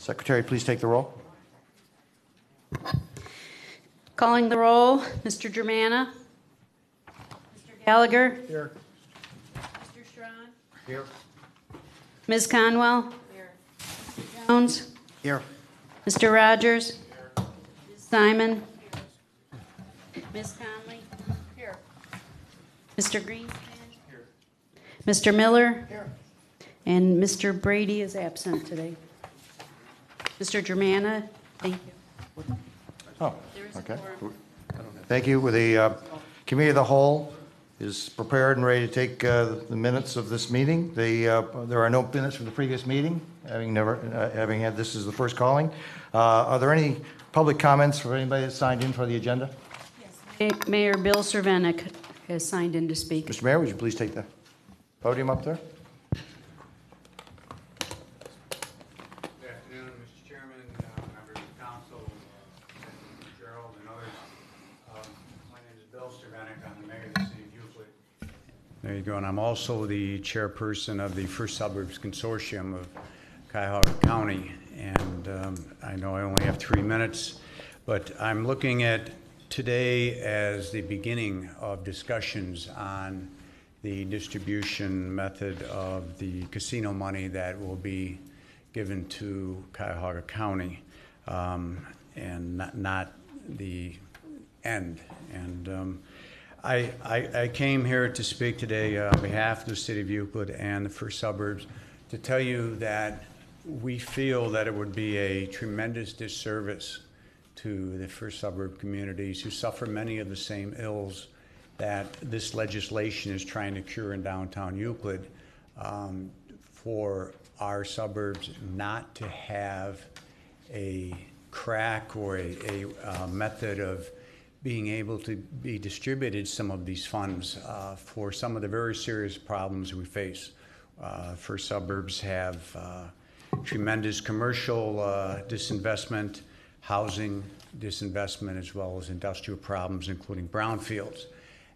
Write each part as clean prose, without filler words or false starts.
Secretary, please take the roll. Calling the roll, Mr. Germana. Mr. Gallagher. Here. Mr. Strawn. Here. Ms. Conwell. Here. Mr. Jones. Here. Mr. Rogers. Here. Ms. Simon. Here. Ms. Conley. Here. Mr. Greenspan. Here. Mr. Miller. Here. And Mr. Brady is absent today. Mr. Germana, thank you. Oh, okay. Thank you. The Committee of the Whole is prepared and ready to take the minutes of this meeting. There are no minutes from the previous meeting, having had this as the first calling. Are there any public comments for anybody that signed in for the agenda? Yes. Mayor Bill Cervenik has signed in to speak. Mr. Mayor, would you please take the podium up there? There you go, and I'm also the chairperson of the First Suburbs Consortium of Cuyahoga County, and I know I only have 3 minutes, but I'm looking at today as the beginning of discussions on the distribution method of the casino money that will be given to Cuyahoga County, and not the end. And I came here to speak today on behalf of the City of Euclid and the First Suburbs to tell you that we feel that it would be a tremendous disservice to the First Suburb communities who suffer many of the same ills that this legislation is trying to cure in downtown Euclid, for our suburbs not to have a crack or a method of being able to be distributed some of these funds for some of the very serious problems we face. First Suburbs have tremendous commercial disinvestment, housing disinvestment, as well as industrial problems, including brownfields.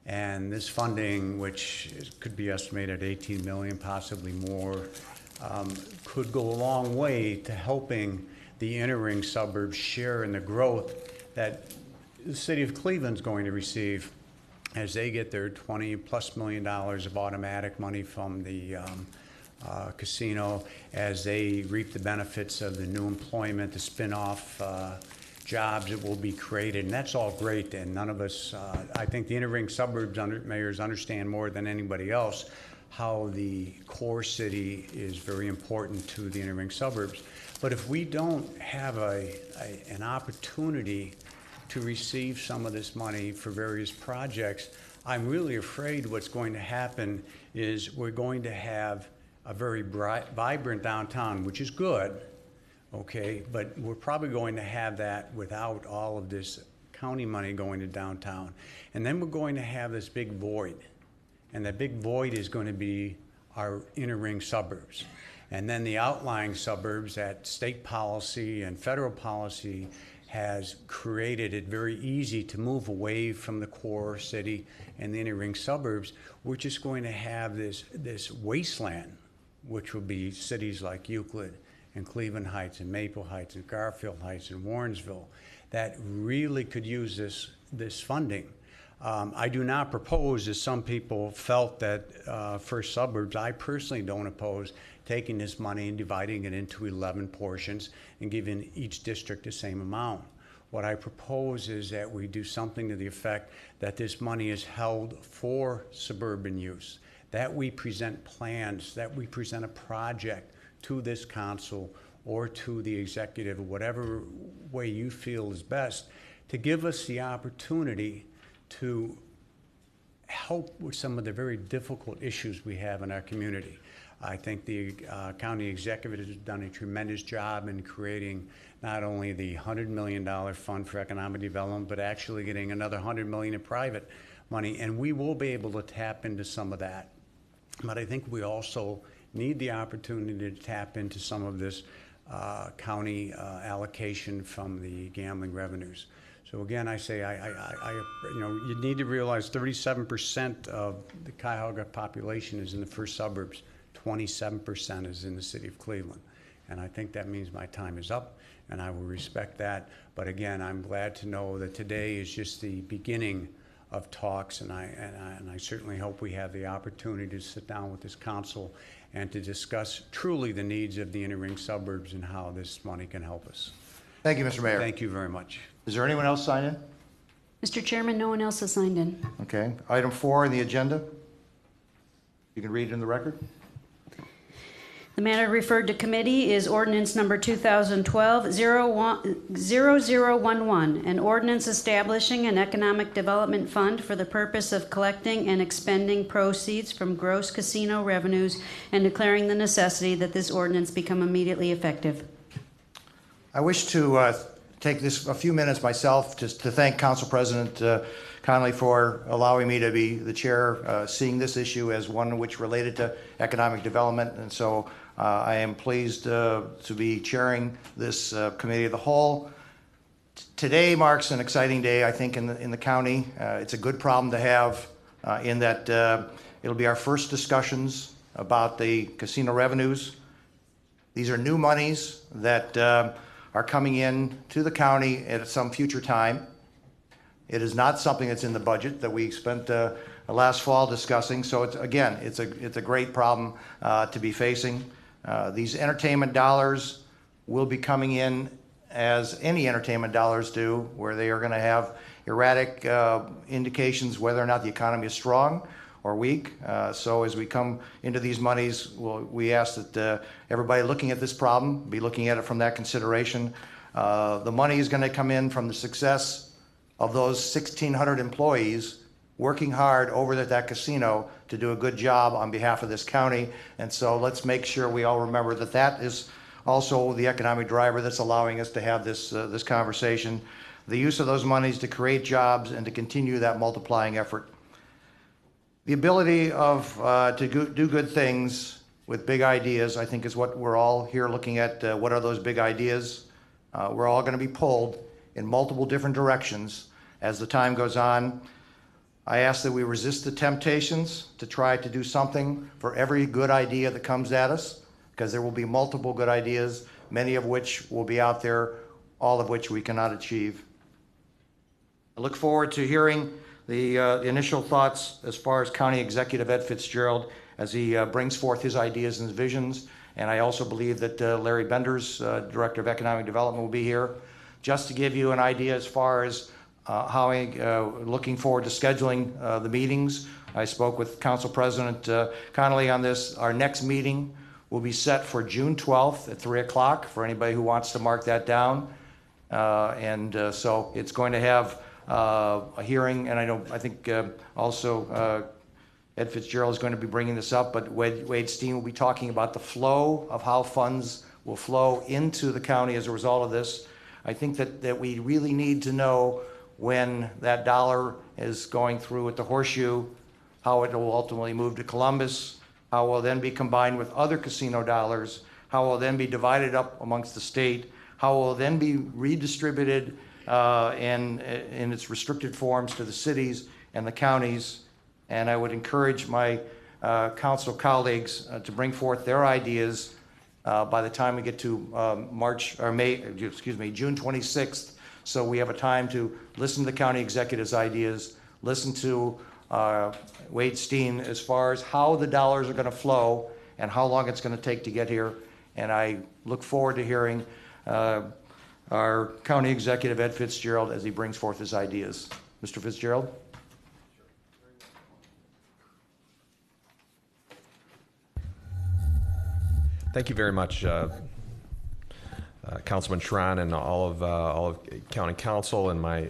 And this funding, which could be estimated at 18 million, possibly more, could go a long way to helping the inner-ring suburbs share in the growth that the city of Cleveland's going to receive as they get their $20+ million of automatic money from the casino, as they reap the benefits of the new employment, the spin-off jobs that will be created. And that's all great, and none of us, I think the inner-ring suburbs mayors understand more than anybody else how the core city is very important to the inner-ring suburbs. But if we don't have an opportunity to receive some of this money for various projects, I'm really afraid what's going to happen is we're going to have a very vibrant downtown, which is good, okay, but we're probably going to have that without all of this county money going to downtown. And then we're going to have this big void, and that big void is going to be our inner ring suburbs. And then the outlying suburbs, that state policy and federal policy has created it very easy to move away from the core city and the inner ring suburbs. We're just going to have this wasteland, which will be cities like Euclid and Cleveland Heights and Maple Heights and Garfield Heights and Warrensville that really could use this funding. I do not propose, as some people felt, that First Suburbs, I personally don't oppose taking this money and dividing it into 11 portions and giving each district the same amount. What I propose is that we do something to the effect that this money is held for suburban use, that we present plans, that we present a project to this council or to the executive, whatever way you feel is best, to give us the opportunity to help with some of the very difficult issues we have in our community. I think the county executive has done a tremendous job in creating not only the $100 million fund for economic development, but actually getting another $100 million in private money, and we will be able to tap into some of that. But I think we also need the opportunity to tap into some of this county allocation from the gambling revenues. So again, I say, you need to realize 37% of the Cuyahoga population is in the first suburbs. 27% is in the city of Cleveland. And I think that means my time is up, and I will respect that. But again, I'm glad to know that today is just the beginning of talks, and I certainly hope we have the opportunity to sit down with this council and to discuss truly the needs of the inner ring suburbs and how this money can help us. Thank you, Mr. Mayor. Thank you very much. Is there anyone else signed in? Mr. Chairman, no one else has signed in. Okay. Item 4 on the agenda. You can read it in the record. The matter referred to committee is ordinance number 2012-0011, an ordinance establishing an economic development fund for the purpose of collecting and expending proceeds from gross casino revenues and declaring the necessity that this ordinance become immediately effective. I wish to take a few minutes myself just to thank Council President Connolly for allowing me to be the chair, seeing this issue as one which related to economic development. And so I am pleased to be chairing this committee of the whole. Today marks an exciting day, I think, in the county. It's a good problem to have in that it'll be our first discussions about the casino revenues. These are new monies that are coming in to the county at some future time. It is not something that's in the budget that we spent last fall discussing. So it's a great problem to be facing. These entertainment dollars will be coming in as any entertainment dollars do, where they are going to have erratic indications whether or not the economy is strong or weak. So as we come into these monies, we ask that everybody looking at this problem be looking at it from that consideration. The money is going to come in from the success of those 1,600 employees working hard over at that casino to do a good job on behalf of this county. And so let's make sure we all remember that that is also the economic driver that's allowing us to have this conversation. The use of those monies to create jobs and to continue that multiplying effort. The ability of to do good things with big ideas, I think, is what we're all here looking at. What are those big ideas? We're all going to be pulled in multiple different directions as the time goes on. I ask that we resist the temptations to try to do something for every good idea that comes at us, because there will be multiple good ideas, many of which will be out there, all of which we cannot achieve. I look forward to hearing the initial thoughts as far as County Executive Ed Fitzgerald as he brings forth his ideas and his visions. And I also believe that Larry Benders, Director of Economic Development, will be here. Just to give you an idea as far as how looking forward to scheduling the meetings. I spoke with Council President Connolly on this. Our next meeting will be set for June 12th at 3 o'clock for anybody who wants to mark that down. So it's going to have a hearing, and I think also Ed Fitzgerald is going to be bringing this up, but Wade Steen will be talking about the flow of how funds will flow into the county as a result of this. I think that we really need to know when that dollar is going through at the Horseshoe, how it will ultimately move to Columbus, how it will then be combined with other casino dollars, how it will then be divided up amongst the state, how it will then be redistributed in its restricted forms to the cities and the counties. And I would encourage my council colleagues to bring forth their ideas by the time we get to June 26th, so we have a time to listen to the county executive's ideas, listen to Wade Steen as far as how the dollars are going to flow and how long it's going to take to get here. And I look forward to hearing our county executive, Ed Fitzgerald, as he brings forth his ideas. Mr. Fitzgerald? Thank you very much, Councilman Schron and all of County Council and my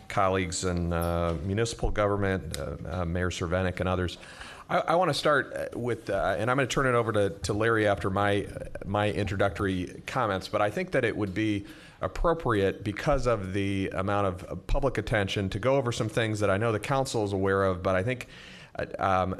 colleagues in municipal government, Mayor Cervenik and others. I want to start with, and I'm going to turn it over to Larry after my introductory comments, but I think that it would be appropriate, because of the amount of public attention, to go over some things that I know the council is aware of, but I think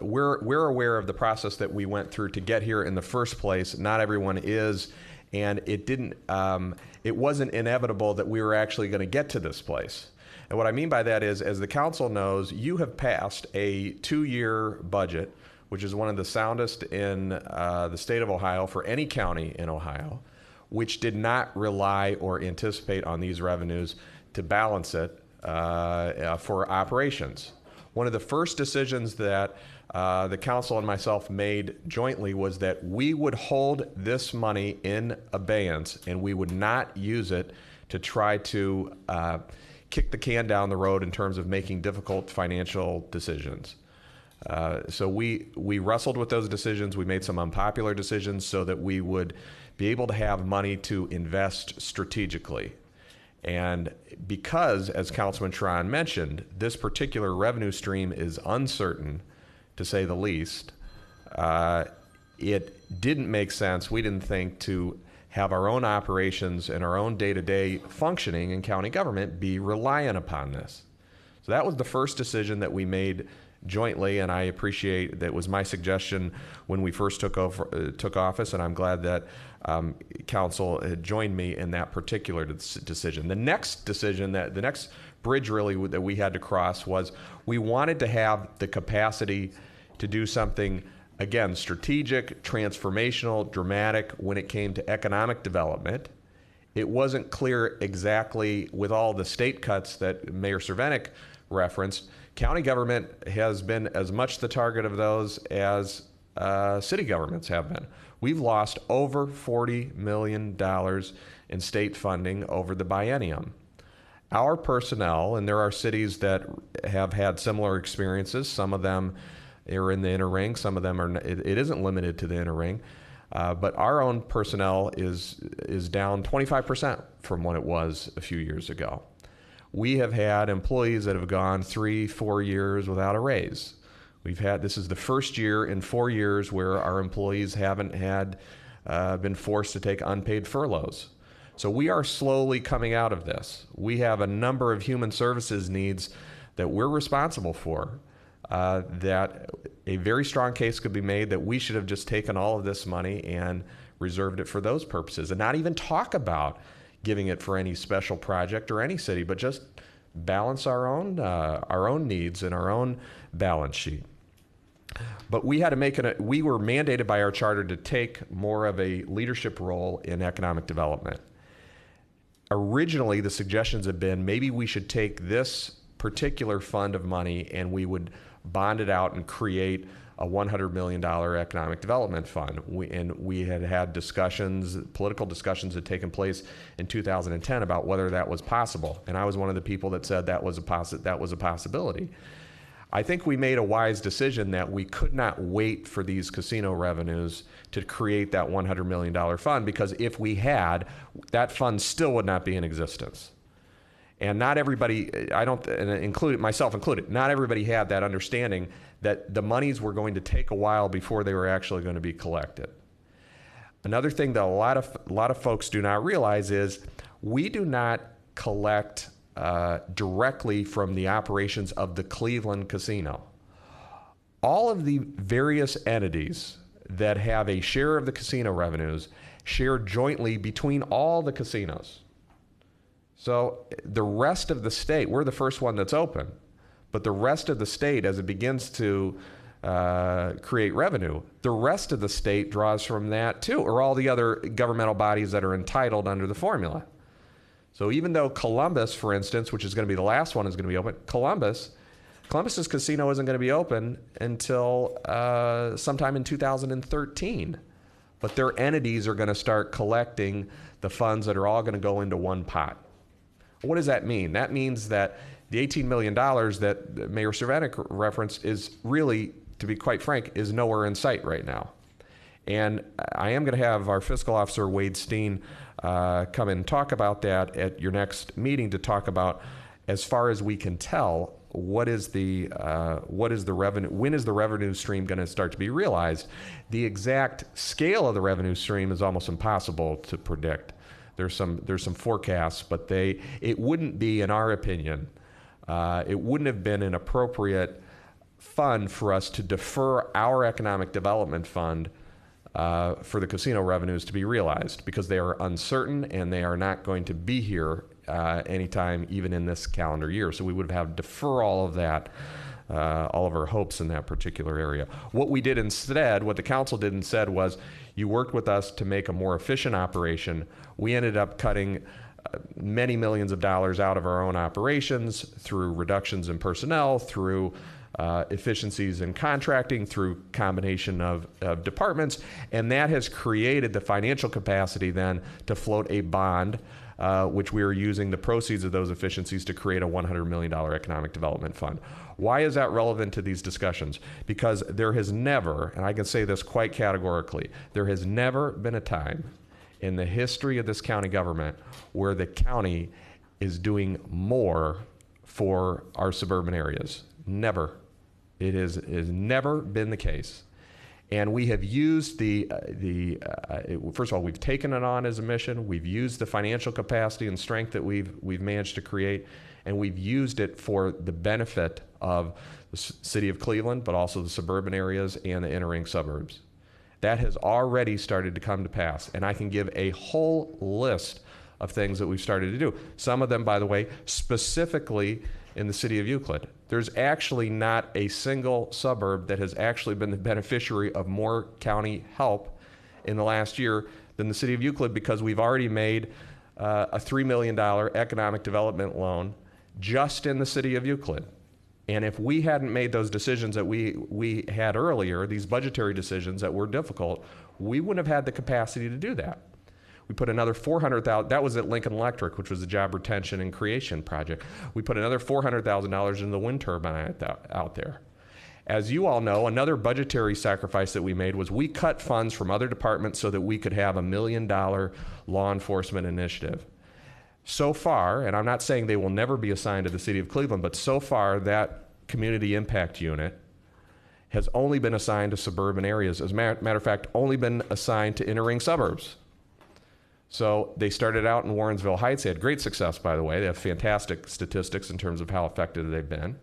we're aware of the process that we went through to get here in the first place. Not everyone is, and it wasn't inevitable that we were actually going to get to this place. And what I mean by that is, as the council knows, you have passed a 2-year budget which is one of the soundest in the state of Ohio for any county in Ohio, which did not rely or anticipate on these revenues to balance it for operations. One of the first decisions that the council and myself made jointly was that we would hold this money in abeyance and we would not use it to try to kick the can down the road in terms of making difficult financial decisions. So we wrestled with those decisions. We made some unpopular decisions so that we would be able to have money to invest strategically. And because, as Councilman Tron mentioned, this particular revenue stream is uncertain, to say the least, it didn't make sense, we didn't think, to have our own operations and our own day-to-day functioning in county government be reliant upon this. So that was the first decision that we made jointly, and I appreciate that was my suggestion when we first took office, and I'm glad that council had joined me in that particular decision. The next decision, the next bridge really that we had to cross was we wanted to have the capacity to do something, again, strategic, transformational, dramatic when it came to economic development. It wasn't clear exactly with all the state cuts that Mayor Cervenik referenced. County government has been as much the target of those as city governments have been. We've lost over $40 million in state funding over the biennium. Our personnel, and there are cities that have had similar experiences, some of them are in the inner ring, some of them are, it isn't limited to the inner ring, but our own personnel is down 25% from what it was a few years ago. We have had employees that have gone 3-4 years without a raise. This is the first year in 4 years where our employees haven't been forced to take unpaid furloughs. So we are slowly coming out of this. We have a number of human services needs that we're responsible for, that a very strong case could be made that we should have just taken all of this money and reserved it for those purposes and not even talk about giving it for any special project or any city, but just balance our own needs and our own balance sheet. But we had to we were mandated by our charter to take more of a leadership role in economic development. Originally, the suggestions had been maybe we should take this particular fund of money and we would bond it out and create a $100 million economic development fund. We had discussions, political discussions had taken place in 2010 about whether that was possible. And I was one of the people that said that was a possibility. I think we made a wise decision that we could not wait for these casino revenues to create that $100 million fund, because if we had, that fund still would not be in existence. And not everybody, myself included, not everybody had that understanding that the monies were going to take a while before they were actually going to be collected. Another thing that a lot of folks do not realize is we do not collect directly from the operations of the Cleveland casino. All of the various entities that have a share of the casino revenues share jointly between all the casinos. So the rest of the state, we're the first one that's open, but the rest of the state, as it begins to create revenue, the rest of the state draws from that too, or all the other governmental bodies that are entitled under the formula. So even though Columbus, for instance, which is going to be the last one, is going to be open, Columbus's casino isn't going to be open until sometime in 2013. But their entities are going to start collecting the funds that are all going to go into one pot. What does that mean? That means that the $18 million that Mayor Cervenik referenced is really, to be quite frank, is nowhere in sight right now. And I am going to have our fiscal officer, Wade Steen, come and talk about that at your next meeting to talk about, as far as we can tell, what is the revenue, when is the revenue stream going to start to be realized? The exact scale of the revenue stream is almost impossible to predict. There's some forecasts, but it wouldn't be, in our opinion, it wouldn't have been an appropriate fund for us to defer our economic development fund for the casino revenues to be realized, because they are uncertain and they are not going to be here anytime, even in this calendar year. So we would have to defer all of that all of our hopes in that particular area. What we did instead, what the council did instead, was you worked with us to make a more efficient operation. We ended up cutting many millions of dollars out of our own operations through reductions in personnel, through efficiencies in contracting, through combination of departments, and that has created the financial capacity then to float a bond, which we are using the proceeds of those efficiencies to create a $100 million economic development fund. Why is that relevant to these discussions? Because there has never, and I can say this quite categorically, there has never been a time in the history of this county government where the county is doing more for our suburban areas. Never. It has never been the case. And we have used first of all, we've taken it on as a mission. We've used the financial capacity and strength that we've managed to create, and we've used it for the benefit of the city of Cleveland, but also the suburban areas and the inner ring suburbs. That has already started to come to pass, and I can give a whole list of things that we've started to do. Some of them, by the way, specifically in the city of Euclid. There's actually not a single suburb that has actually been the beneficiary of more county help in the last year than the city of Euclid, because we've already made a $3 million economic development loan just in the city of Euclid. And if we hadn't made those decisions that we had earlier, these budgetary decisions that were difficult, we wouldn't have had the capacity to do that. We put another $400,000, that was at Lincoln Electric, which was the job retention and creation project. We put another $400,000 in the wind turbine out there. As you all know, another budgetary sacrifice that we made was we cut funds from other departments so that we could have a $1 million law enforcement initiative. So far, and I'm not saying they will never be assigned to the city of Cleveland, but so far that community impact unit has only been assigned to suburban areas. As a matter of fact, only been assigned to inner ring suburbs. So they started out in Warrensville Heights. They had great success, by the way. They have fantastic statistics in terms of how effective they've been.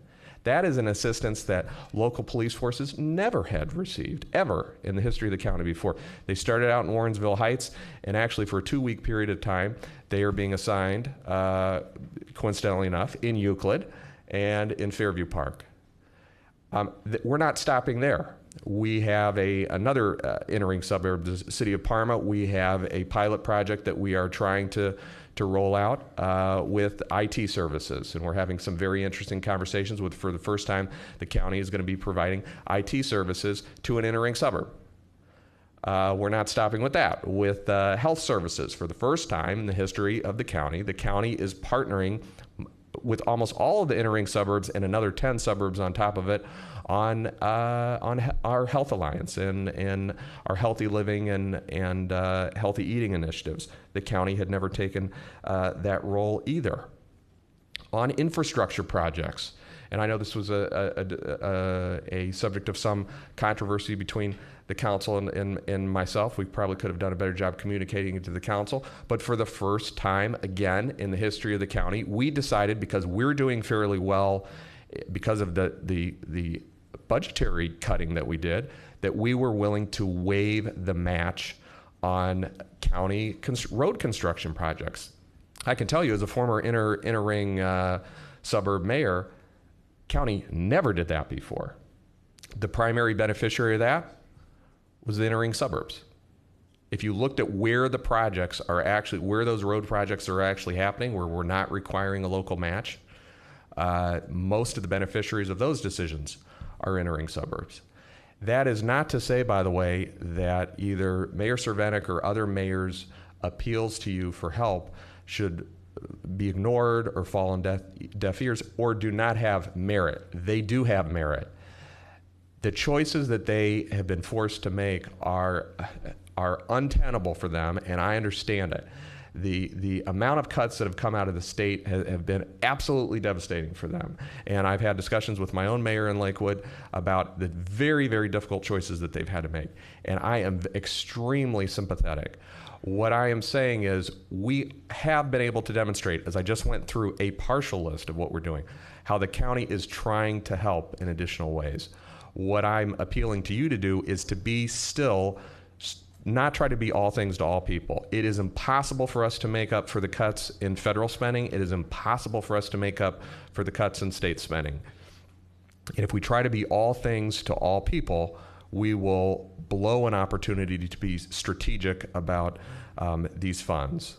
That is an assistance that local police forces never had received, ever, in the history of the county before. They started out in Warrensville Heights, and actually for a 2-week period of time, they are being assigned, coincidentally enough, in Euclid and in Fairview Park. We're not stopping there. We have another inner-ring suburb, the city of Parma. We have a pilot project that we are trying to roll out with IT services, and we're having some very interesting conversations with, for the first time, the county is going to be providing IT services to an inner-ring suburb. We're not stopping with that. With health services, for the first time in the history of the county is partnering with almost all of the inner-ring suburbs and another 10 suburbs on top of it on our health alliance and our healthy living and healthy eating initiatives. The county had never taken that role either. On infrastructure projects, and I know this was a subject of some controversy between the council and myself. We probably could have done a better job communicating it to the council, but for the first time, again, in the history of the county, we decided, because we're doing fairly well because of the budgetary cutting that we did, that we were willing to waive the match on county road construction projects. I can tell you, as a former inner ring suburb mayor, county never did that before. The primary beneficiary of that was the inner ring suburbs. If you looked at where the projects are actually, where those road projects are actually happening, where we're not requiring a local match, most of the beneficiaries of those decisions are inner ring suburbs. That is not to say, by the way, that either Mayor Cervenik or other mayors' appeals to you for help should be ignored or fall on deaf ears or do not have merit. They do have merit. The choices that they have been forced to make are untenable for them, and I understand it. The amount of cuts that have come out of the state have been absolutely devastating for them. And I've had discussions with my own mayor in Lakewood about the very, very difficult choices that they've had to make. And I am extremely sympathetic. What I am saying is we have been able to demonstrate, as I just went through a partial list of what we're doing, how the county is trying to help in additional ways. What I'm appealing to you to do is to be still, not try to be all things to all people. It is impossible for us to make up for the cuts in federal spending. It is impossible for us to make up for the cuts in state spending. And if we try to be all things to all people, we will blow an opportunity to be strategic about these funds.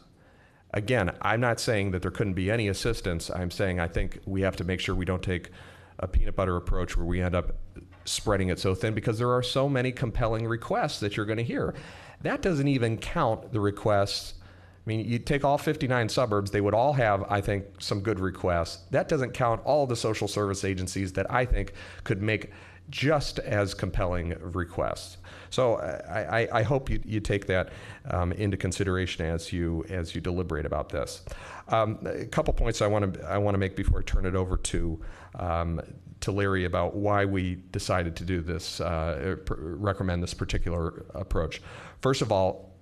Again, I'm not saying that there couldn't be any assistance. I'm saying I think we have to make sure we don't take a peanut butter approach where we end up spreading it so thin, because there are so many compelling requests that you're going to hear. That doesn't even count the requests. I mean, you take all 59 suburbs, they would all have, I think, some good requests. That doesn't count all the social service agencies that I think could make just as compelling requests. So I hope you take that into consideration as you deliberate about this. A couple points I want to make before I turn it over to Larry about why we decided to do this, recommend this particular approach. First of all,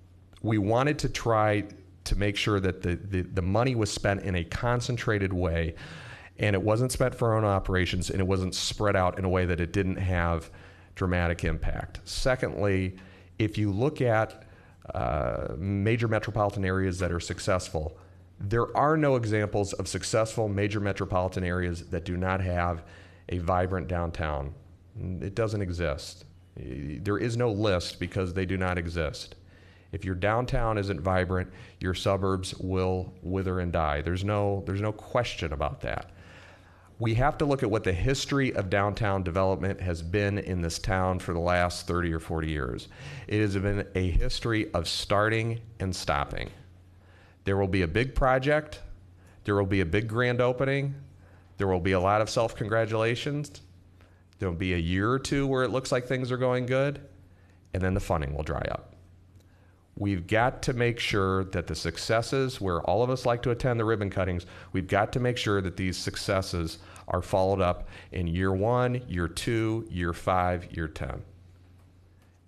we wanted to try to make sure that the money was spent in a concentrated way, and it wasn't spent for our own operations, and it wasn't spread out in a way that it didn't have dramatic impact. Secondly, if you look at major metropolitan areas that are successful, there are no examples of successful major metropolitan areas that do not have a vibrant downtown. It doesn't exist. There is no list because they do not exist. If your downtown isn't vibrant, your suburbs will wither and die. There's no question about that. We have to look at what the history of downtown development has been in this town for the last 30 or 40 years. It has been a history of starting and stopping. There will be a big project, there will be a big grand opening, there will be a lot of self-congratulations, there will be a year or two where it looks like things are going good, and then the funding will dry up. We've got to make sure that the successes, where all of us like to attend the ribbon cuttings, we've got to make sure that these successes are followed up in year 1, year 2, year 5, year 10.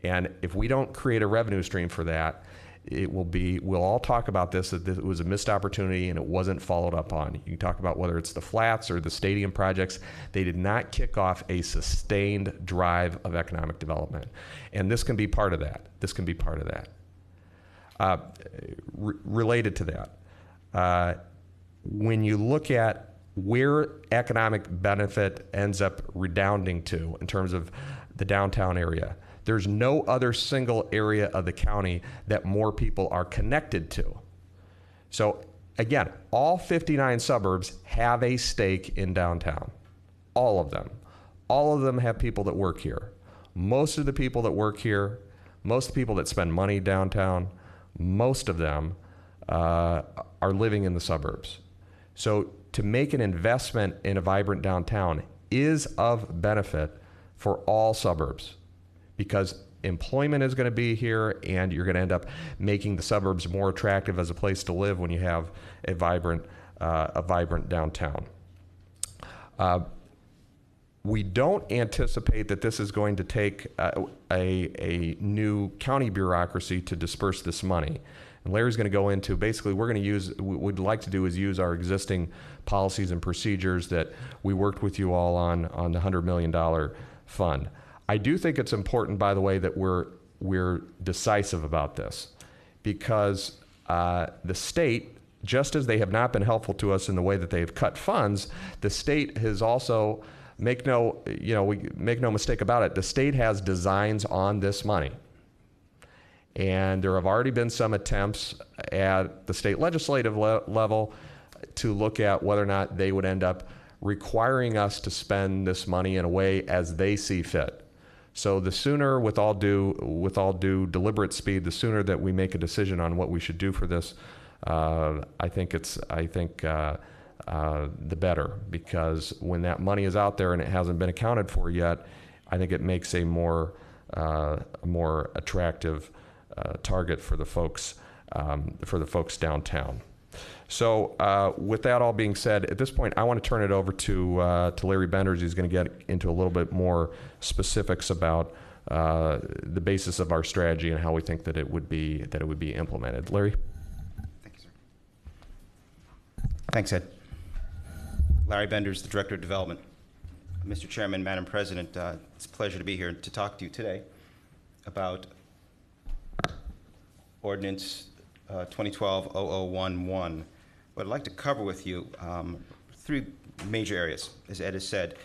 And if we don't create a revenue stream for that, we'll all talk about this, that it was a missed opportunity and it wasn't followed up on. You can talk about whether it's the flats or the stadium projects. They did not kick off a sustained drive of economic development. And this can be part of that. This can be part of that. Related to that, when you look at where economic benefit ends up redounding to in terms of the downtown area, there's no other single area of the county that more people are connected to. So again, all 59 suburbs have a stake in downtown. All of them. All of them have people that work here. Most of the people that work here, most of the people that spend money downtown, most of them are living in the suburbs. So to make an investment in a vibrant downtown is of benefit for all suburbs, because employment is going to be here and you're going to end up making the suburbs more attractive as a place to live when you have a vibrant downtown. We don't anticipate that this is going to take a new county bureaucracy to disperse this money. And Larry's going to go into, basically, what we'd like to do is use our existing policies and procedures that we worked with you all on the $100 million fund. I do think it's important, by the way, that we're decisive about this, because the state, just as they have not been helpful to us in the way that they've cut funds, the state has also, make no mistake about it, the state has designs on this money. And there have already been some attempts at the state legislative level to look at whether or not they would end up requiring us to spend this money in a way as they see fit. So the sooner, with all due deliberate speed, the sooner that we make a decision on what we should do for this, I think the better, because when that money is out there and it hasn't been accounted for yet, I think it makes a more attractive target for the folks downtown. So with that all being said, at this point, I want to turn it over to Larry Benders. He's going to get into a little bit more specifics about the basis of our strategy and how we think that it would be implemented. Larry. Thank you, sir. Thanks, Ed. Larry Benders, the Director of Development. Mr. Chairman, Madam President, it's a pleasure to be here to talk to you today about Ordinance 2012-0011. What I'd like to cover with you, 3 major areas, as Ed has said.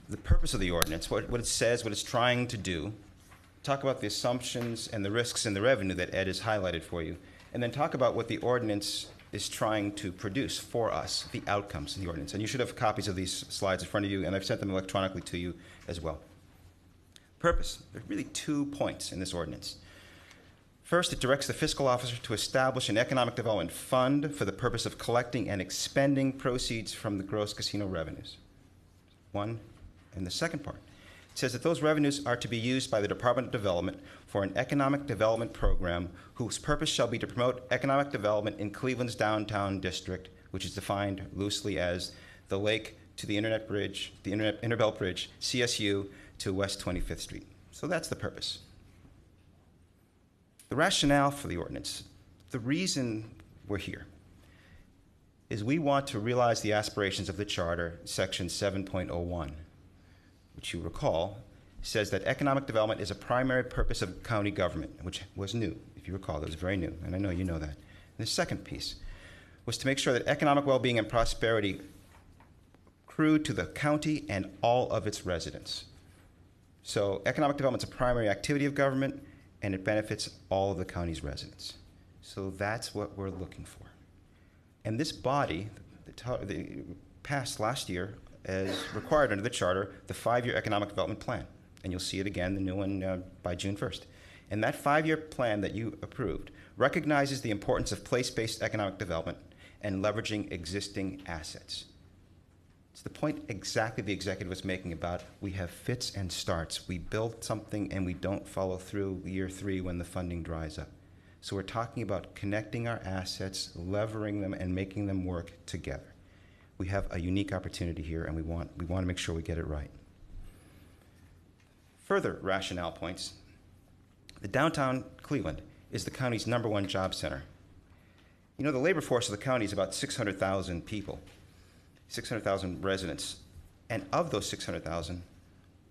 the purpose of the ordinance, what it says, what it's trying to do, talk about the assumptions and the risks and the revenue that Ed has highlighted for you, and then talk about what the ordinance is trying to produce for us, the outcomes of the ordinance. And you should have copies of these slides in front of you, and I've sent them electronically to you as well. Purpose. There are really 2 points in this ordinance. First, it directs the fiscal officer to establish an economic development fund for the purpose of collecting and expending proceeds from the gross casino revenues. One. And the second part, it says that those revenues are to be used by the Department of Development for an economic development program whose purpose shall be to promote economic development in Cleveland's downtown district, which is defined loosely as the lake to the Internet Bridge, the Interbelt Bridge, CSU to West 25th Street. So that's the purpose. The rationale for the ordinance, the reason we're here, is we want to realize the aspirations of the Charter, Section 7.01, which you recall says that economic development is a primary purpose of county government, which was new, if you recall. That was very new, and I know you know that. And the second piece was to make sure that economic well-being and prosperity accrued to the county and all of its residents. So economic development is a primary activity of government, and it benefits all of the county's residents. So that's what we're looking for. And this body passed last year, as required under the Charter, the 5-year economic development plan. And you'll see it again, the new one, by June 1st. And that 5-year plan that you approved recognizes the importance of place-based economic development and leveraging existing assets. It's the point exactly the executive was making about we have fits and starts. We build something and we don't follow through year 3 when the funding dries up. So we're talking about connecting our assets, levering them, and making them work together. We have a unique opportunity here, and we want to make sure we get it right. Further rationale points. The downtown Cleveland is the county's #1 job center. You know, the labor force of the county is about 600,000 people, 600,000 residents. And of those 600,000,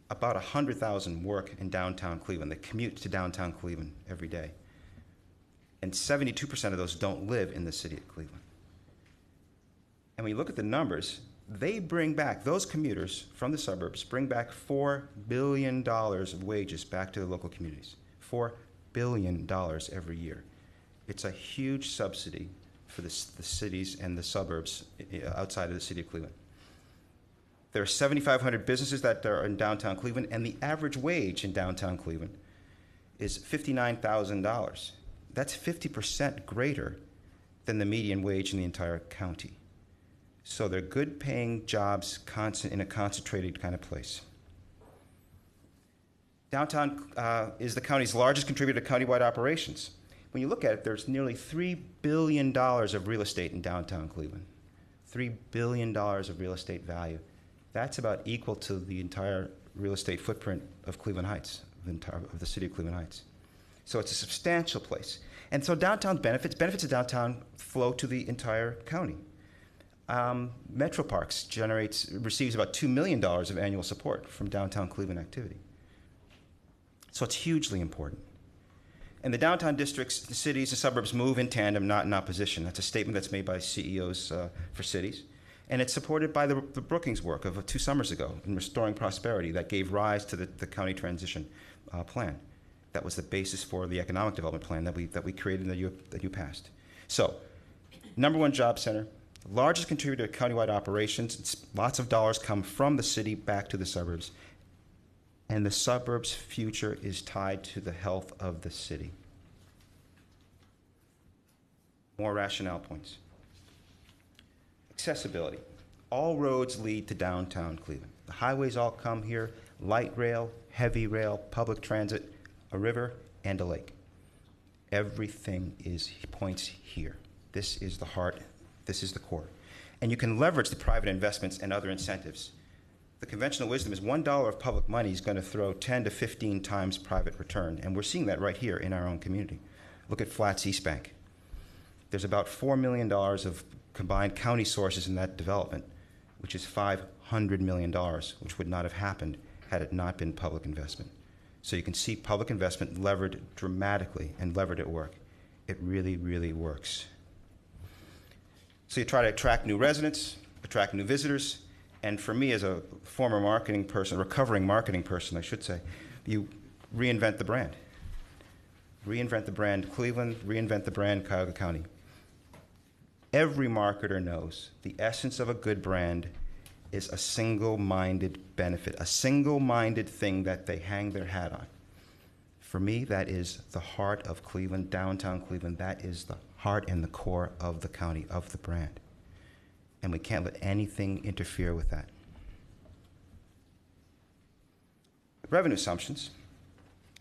about 100,000 work in downtown Cleveland. They commute to downtown Cleveland every day. And 72% of those don't live in the city of Cleveland. And when you look at the numbers, they bring back, those commuters from the suburbs bring back $4 billion of wages back to the local communities. $4 billion every year. It's a huge subsidy for the cities and the suburbs outside of the city of Cleveland. There are 7,500 businesses that are in downtown Cleveland, and the average wage in downtown Cleveland is $59,000. That's 50% greater than the median wage in the entire county. So they're good paying jobs in a concentrated kind of place. Downtown is the county's largest contributor to countywide operations. When you look at it, there's nearly $3 billion of real estate in downtown Cleveland. $3 billion of real estate value. That's about equal to the entire real estate footprint of Cleveland Heights, of the city of Cleveland Heights. So it's a substantial place. And so downtown benefits of downtown flow to the entire county. Metro Parks receives about $2 million of annual support from downtown Cleveland activity. So it's hugely important. And the downtown districts, the cities, the suburbs move in tandem, not in opposition. That's a statement that's made by CEOs for cities. And it's supported by the Brookings work of 2 summers ago in restoring prosperity that gave rise to the county transition plan. That was the basis for the economic development plan that we created and that you passed. So, #1 job center, largest contributor to countywide operations. Lots of dollars come from the city back to the suburbs. And the suburbs' future is tied to the health of the city. More rationale points. Accessibility. All roads lead to downtown Cleveland. The highways all come here, light rail, heavy rail, public transit, a river, and a lake. Everything points here. This is the heart. This is the core. And you can leverage the private investments and other incentives. The conventional wisdom is $1 of public money is going to throw 10 to 15 times private return. And we're seeing that right here in our own community. Look at Flats East Bank. There's about $4 million of combined county sources in that development, which is $500 million, which would not have happened had it not been public investment. So you can see public investment levered dramatically and levered at work. It really, really works. So you try to attract new residents, attract new visitors, And for me, as a former marketing person, recovering marketing person, I should say, you reinvent the brand. Reinvent the brand Cleveland, reinvent the brand Cuyahoga County. Every marketer knows the essence of a good brand is a single-minded benefit, a single-minded thing that they hang their hat on. For me, that is the heart of Cleveland, downtown Cleveland. That is the heart and the core of the county, of the brand. And we can't let anything interfere with that. Revenue assumptions.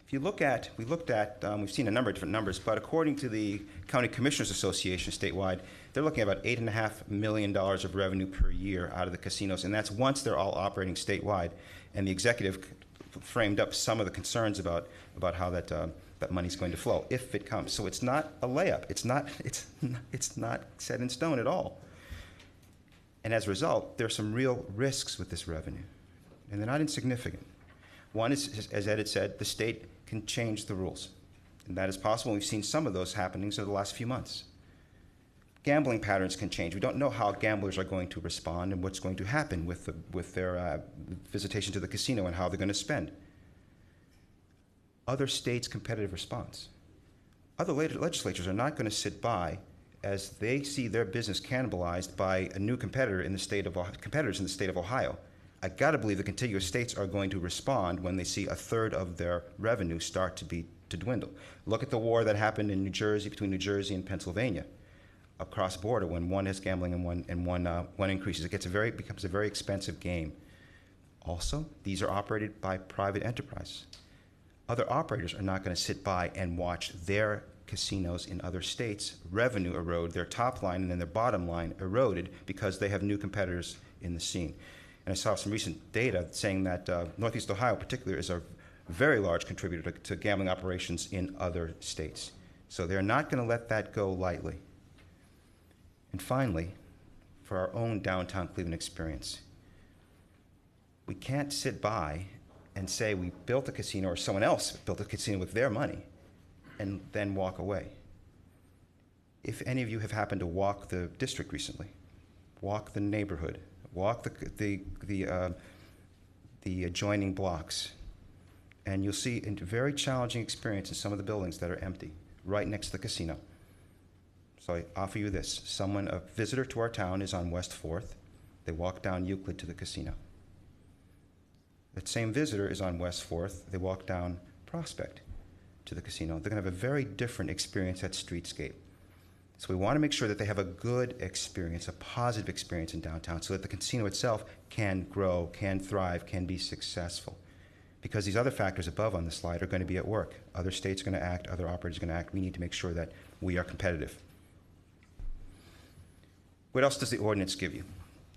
If you look at, we've seen a number of different numbers, but according to the County Commissioners Association statewide, they're looking at about $8.5 million of revenue per year out of the casinos, and that's once they're all operating statewide. And the executive framed up some of the concerns about how that money's going to flow, if it comes. So it's not a layup. It's not set in stone at all. And as a result, there are some real risks with this revenue, and they're not insignificant. One is, as Ed had said, the state can change the rules, and that is possible. We've seen some of those happenings over the last few months. Gambling patterns can change. We don't know how gamblers are going to respond and what's going to happen with their visitation to the casino and how they're going to spend. Other states' competitive response. Other legislatures are not going to sit by as they see their business cannibalized by a new competitors in the state of Ohio. I got to believe the contiguous states are going to respond when they see a third of their revenue start to dwindle. Look at the war that happened in New Jersey, between New Jersey and Pennsylvania, across border, when one has gambling and one increases. It becomes a very expensive game. Also, these are operated by private enterprise. Other operators are not going to sit by and watch their casinos in other states revenue erode, their top line and then their bottom line eroded because they have new competitors in the scene. And I saw some recent data saying that Northeast Ohio in particular is a very large contributor to gambling operations in other states. So they're not going to let that go lightly. And finally, for our own downtown Cleveland experience, we can't sit by and say we built a casino or someone else built a casino with their money and then walk away. If any of you have happened to walk the district recently, walk the neighborhood, walk the adjoining blocks, and you'll see a very challenging experience in some of the buildings that are empty, right next to the casino. So I offer you this. A visitor to our town is on West 4th. They walk down Euclid to the casino. That same visitor is on West 4th. They walk down Prospect to the casino. They're going to have a very different experience at Streetscape. So we want to make sure that they have a good experience, a positive experience in downtown, so that the casino itself can grow, can thrive, can be successful. Because these other factors above on the slide are going to be at work. Other states are going to act, other operators are going to act. We need to make sure that we are competitive. What else does the ordinance give you?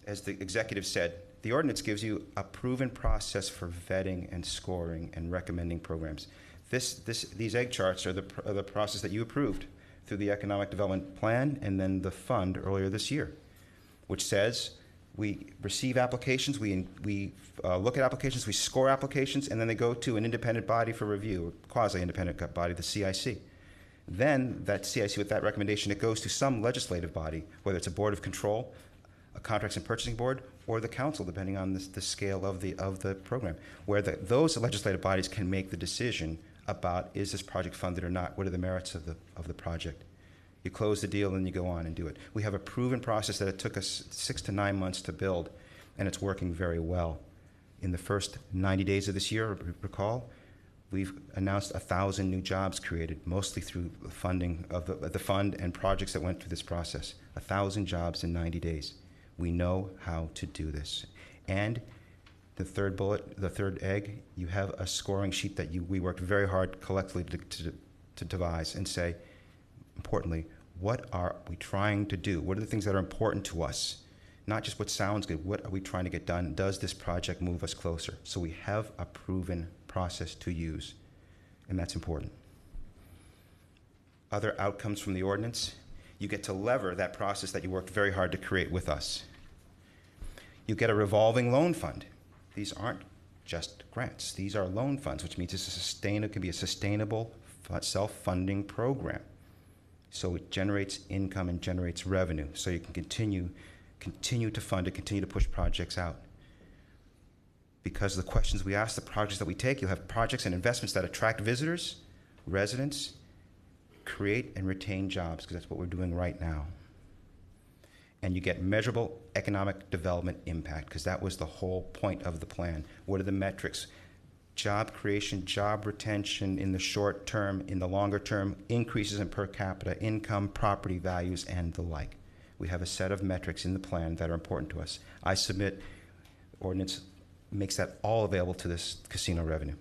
As the executive said, the ordinance gives you a proven process for vetting and scoring and recommending programs. These egg charts are the process that you approved through the Economic Development Plan and then the fund earlier this year, which says we receive applications, we look at applications, we score applications, and then they go to an independent body for review, a quasi-independent body, the CIC. Then that CIC, with that recommendation, it goes to some legislative body, whether it's a board of control, a contracts and purchasing board, or the council, depending on the scale of the program, where those legislative bodies can make the decision about, is this project funded or not? What are the merits of the project? You close the deal and you go on and do it. We have a proven process that it took us 6 to 9 months to build, and it's working very well. In the first 90 days of this year, recall, we've announced 1,000 new jobs created, mostly through the funding of the fund and projects that went through this process. 1,000 jobs in 90 days. We know how to do this. And the third bullet, the third egg, you have a scoring sheet that we worked very hard collectively to devise and say, importantly, what are we trying to do? What are the things that are important to us? Not just what sounds good, what are we trying to get done? Does this project move us closer? So we have a proven process to use, and that's important. Other outcomes from the ordinance, you get to lever that process that you worked very hard to create with us. You get a revolving loan fund. These aren't just grants. These are loan funds, which means it can be a sustainable self-funding program. So it generates income and generates revenue, so you can continue to fund it, continue to push projects out. because of the questions we ask, the projects that we take. You'll have projects and investments that attract visitors, residents, create and retain jobs, because that's what we're doing right now. And you get measurable economic development impact, because that was the whole point of the plan. What are the metrics? Job creation, job retention in the short term, in the longer term, increases in per capita income, property values, and the like. We have a set of metrics in the plan that are important to us. I submit ordinance makes that all available to this casino revenue.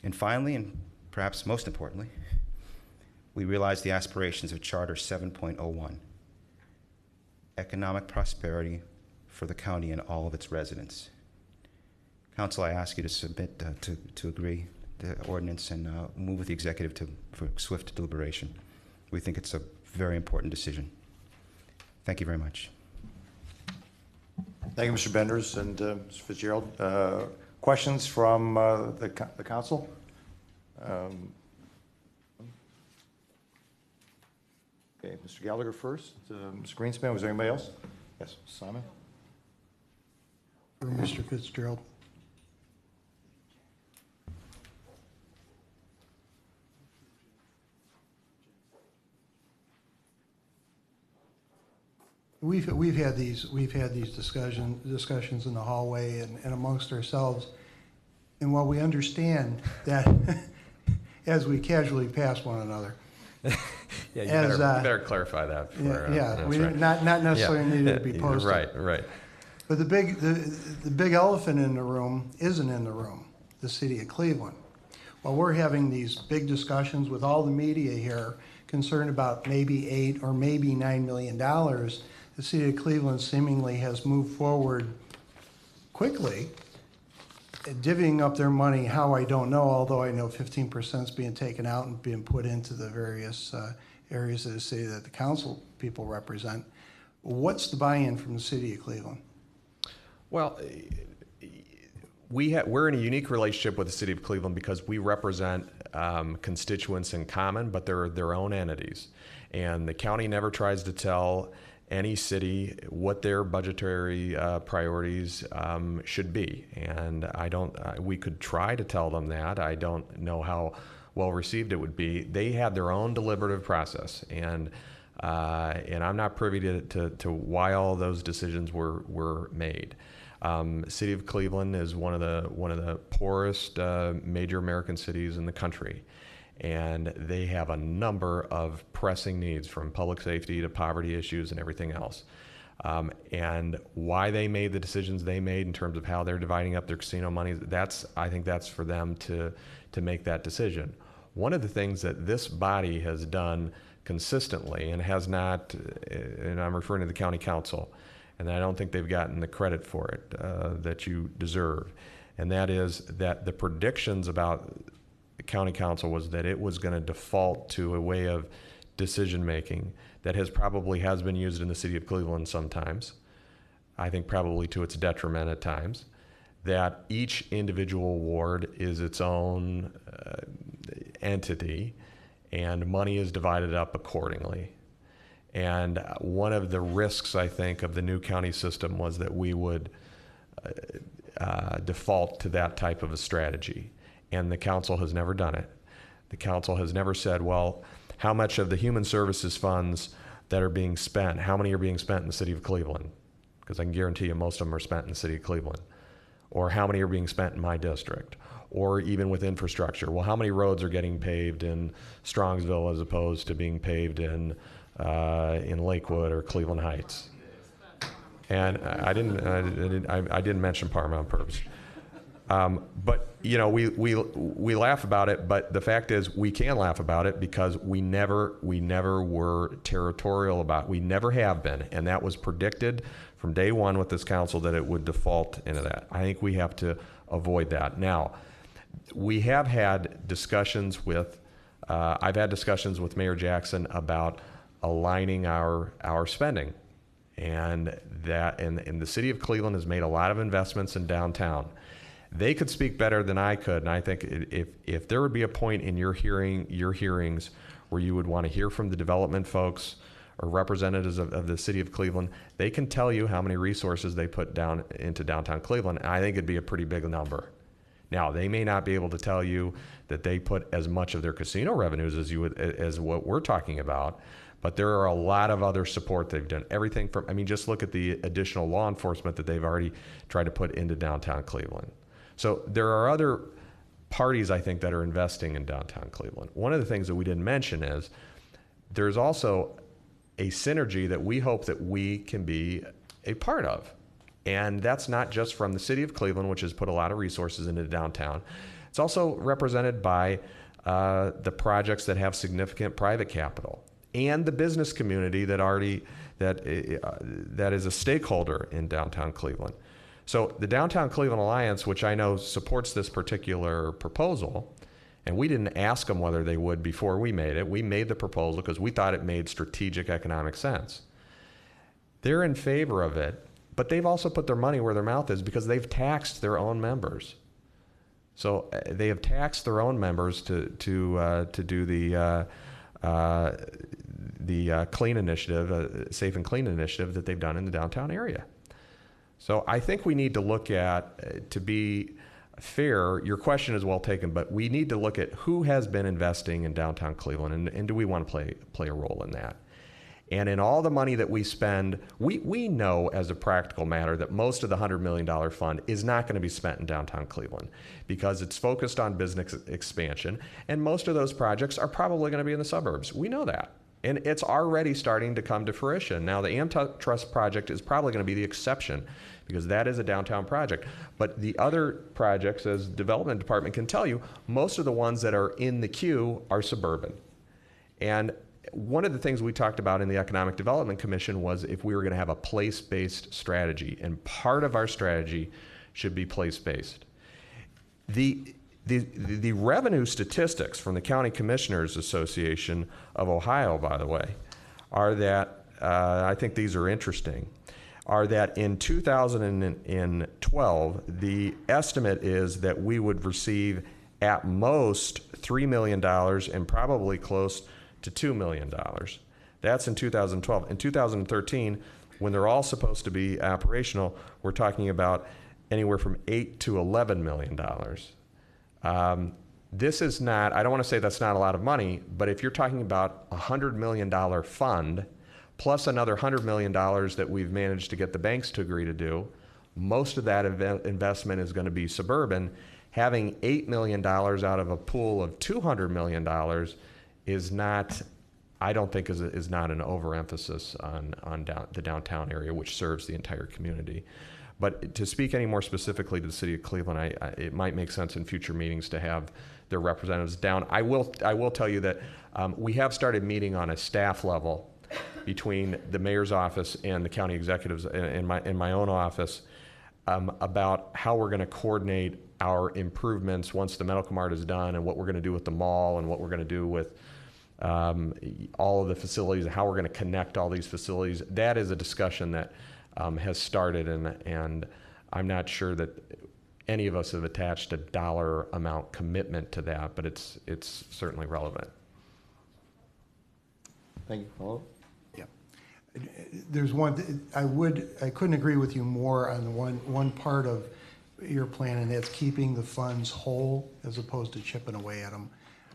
And finally, and perhaps most importantly, we realize the aspirations of Charter 7.01, economic prosperity for the county and all of its residents. Council, I ask you to submit to agree the ordinance and move with the executive for swift deliberation. We think it's a very important decision. Thank you very much. Thank you, Mr. Benders and Mr. Fitzgerald. Questions from the council? Okay, Mr. Gallagher first. Mr. Greenspan, was there anybody else? Yes, Simon. For Mr. Fitzgerald. We've had these discussions in the hallway and amongst ourselves, and while we understand that as we casually pass one another. Yeah, you better clarify that. Right. not necessarily needed to be posted. Right. But the big elephant in the room isn't in the room, the city of Cleveland. While we're having these big discussions with all the media here concerned about maybe $8 or maybe $9 million, the city of Cleveland seemingly has moved forward quickly, divvying up their money how I don't know, although I know 15% is being taken out and being put into the various areas of the city that the council people represent. What's the buy-in from the city of Cleveland? Well, we're in a unique relationship with the city of Cleveland because we represent constituents in common, but they're their own entities. And the county never tries to tell any city what their budgetary priorities should be. And we could try to tell them that. I don't know how well received it would be. They had their own deliberative process, and I'm not privy to why all those decisions were made. City of Cleveland is one of the poorest major American cities in the country, and they have a number of pressing needs, from public safety to poverty issues and everything else. And why they made the decisions they made in terms of how they're dividing up their casino money, I think that's for them to make that decision. One of the things that this body has done consistently and has not, and I'm referring to the county council, and I don't think they've gotten the credit for it that you deserve, and that is that the predictions about the county council was that it was going to default to a way of decision making that has been used in the city of Cleveland sometimes, I think probably to its detriment at times, that each individual ward is its own entity and money is divided up accordingly. And one of the risks, I think, of the new county system was that we would default to that type of a strategy. And the council has never done it. The council has never said, well, how much of the human services funds that are being spent, how many are being spent in the city of Cleveland? Because I can guarantee you most of them are spent in the city of Cleveland. Or how many are being spent in my district? Or even with infrastructure. Well, how many roads are getting paved in Strongsville as opposed to being paved in Lakewood or Cleveland Heights? And I didn't mention Parma on purpose. But you know, we laugh about it, but the fact is we can laugh about it because we never were territorial about it. We never have been, and that was predicted from day one with this council that it would default into that. I think we have to avoid that. Now, we have had discussions with, I've had discussions with Mayor Jackson about aligning our spending, and the city of Cleveland has made a lot of investments in downtown. They could speak better than I could, and I think if there would be a point in your hearings where you would want to hear from the development folks or representatives of the city of Cleveland, they can tell you how many resources they put down into downtown Cleveland. And I think it'd be a pretty big number. Now, they may not be able to tell you that they put as much of their casino revenues as what we're talking about, but there are a lot of other support they've done. Everything from, I mean, just look at the additional law enforcement that they've already tried to put into downtown Cleveland. So there are other parties, I think, that are investing in downtown Cleveland. One of the things that we didn't mention is there's also a synergy that we hope that we can be a part of. And that's not just from the city of Cleveland, which has put a lot of resources into downtown. It's also represented by the projects that have significant private capital and the business community that is a stakeholder in downtown Cleveland. So the Downtown Cleveland Alliance, which I know supports this particular proposal, and we didn't ask them whether they would before we made it. We made the proposal because we thought it made strategic economic sense. They're in favor of it, but they've also put their money where their mouth is because they've taxed their own members. So they have taxed their own members to do the clean initiative, safe and clean initiative that they've done in the downtown area. So I think we need to look at, to be fair, your question is well taken, but we need to look at who has been investing in downtown Cleveland, and do we want to play a role in that? And in all the money that we spend, we know as a practical matter that most of the $100 million fund is not going to be spent in downtown Cleveland because it's focused on business expansion, and most of those projects are probably going to be in the suburbs. We know that. And it's already starting to come to fruition. Now, the AmTrust project is probably going to be the exception because that is a downtown project. But the other projects, as the development department can tell you, most of the ones that are in the queue are suburban. And one of the things we talked about in the Economic Development Commission was if we were going to have a place-based strategy, and part of our strategy should be place-based. The revenue statistics from the County Commissioners Association of Ohio, by the way, are that, I think these are interesting, are that in 2012, the estimate is that we would receive at most $3 million and probably close to $2 million. That's in 2012. In 2013, when they're all supposed to be operational, we're talking about anywhere from $8 to $11 million. This is not, I don't want to say that's not a lot of money, but if you're talking about a $100 million fund, plus another $100 million that we've managed to get the banks to agree to do, most of that investment is going to be suburban. Having $8 million out of a pool of $200 million is not, I don't think is not an overemphasis on the downtown area, which serves the entire community. But to speak any more specifically to the city of Cleveland, it might make sense in future meetings to have their representatives down. I will tell you that we have started meeting on a staff level between the mayor's office and the county executives in my own office about how we're going to coordinate our improvements once the medical mart is done, and what we're going to do with the mall, and what we're going to do with all of the facilities, and how we're going to connect all these facilities. That is a discussion that has started, and I'm not sure that any of us have attached a dollar amount commitment to that, but it's certainly relevant. Thank you. Follow? Yeah. There's one, I couldn't agree with you more on the one part of your plan, and that's keeping the funds whole as opposed to chipping away at them.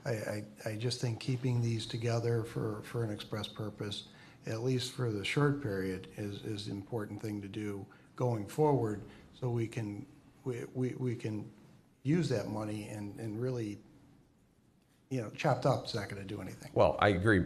I just think keeping these together for an express purpose, at least for the short period, is the important thing to do going forward, so we can use that money and really, chopped up is not going to do anything. Well, I agree,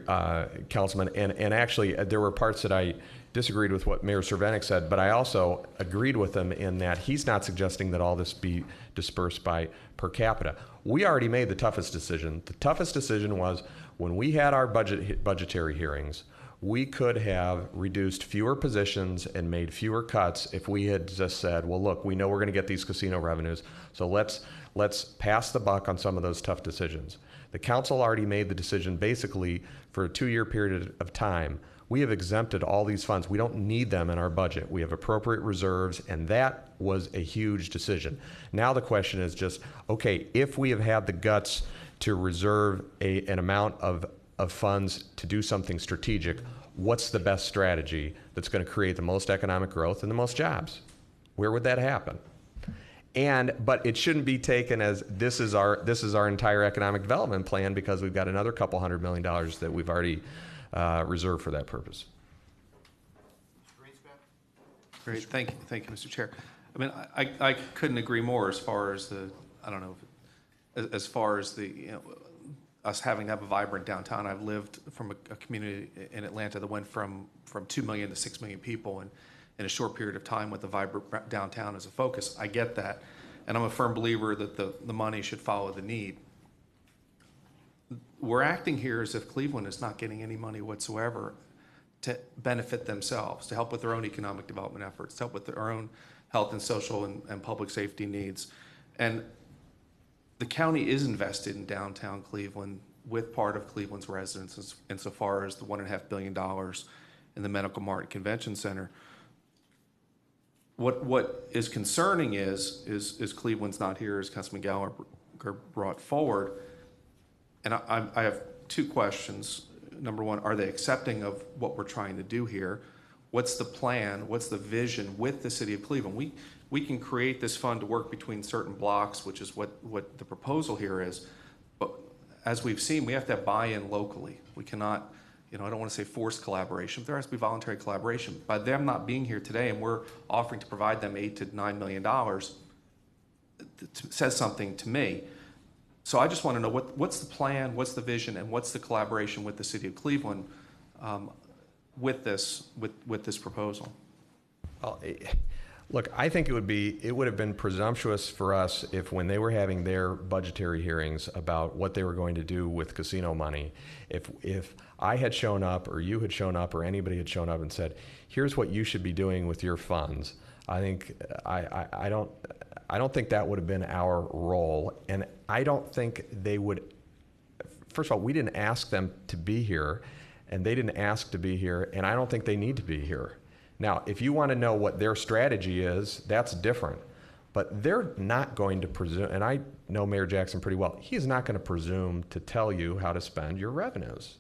Councilman, and actually there were parts that I disagreed with what Mayor Cervenik said, but I also agreed with him in that he's not suggesting that all this be dispersed by per capita. We already made the toughest decision. The toughest decision was when we had our budgetary hearings, we could have reduced fewer positions and made fewer cuts if we had just said, well, look, we know we're going to get these casino revenues, so let's pass the buck on some of those tough decisions. The council already made the decision basically for a 2-year period of time. We have exempted all these funds. We don't need them in our budget. We have appropriate reserves, and that was a huge decision. Now the question is just, okay, if we have had the guts to reserve an amount of funds to do something strategic, what's the best strategy that's going to create the most economic growth and the most jobs? Where would that happen? But it shouldn't be taken as this is our entire economic development plan, because we've got another couple $100 million that we've already reserved for that purpose. Great, thank you, Mr. Chair. I mean, I couldn't agree more as far as as far as us having to have a vibrant downtown. I've lived from a community in Atlanta that went from 2 million to 6 million people, and in a short period of time with a vibrant downtown as a focus. I get that, and I'm a firm believer that the money should follow the need. We're acting here as if Cleveland is not getting any money whatsoever to benefit themselves, to help with their own economic development efforts, to help with their own health and social and public safety needs. And the county is invested in downtown Cleveland with part of Cleveland's residents insofar as the $1.5 billion in the Medical Mart Convention Center. What is concerning is Cleveland's not here, as Councilman Gallagher brought forward. And I have two questions. Number one, are they accepting of what we're trying to do here? What's the plan? What's the vision with the city of Cleveland? We can create this fund to work between certain blocks, which is what the proposal here is. But as we've seen, we have to have buy-in locally. We cannot, I don't want to say forced collaboration, but there has to be voluntary collaboration. By them not being here today, and we're offering to provide them $8 to $9 million, it says something to me. So I just want to know what's the plan, what's the vision, and what's the collaboration with the city of Cleveland with this proposal. Well, look, I think it would have been presumptuous for us if, when they were having their budgetary hearings about what they were going to do with casino money, if I had shown up, or you had shown up, or anybody had shown up and said, here's what you should be doing with your funds, I think I don't think that would have been our role, and I don't think they would. First of all, we didn't ask them to be here, and they didn't ask to be here, and I don't think they need to be here. Now, if you want to know what their strategy is, that's different. But they're not going to presume, and I know Mayor Jackson pretty well, he's not going to presume to tell you how to spend your revenues.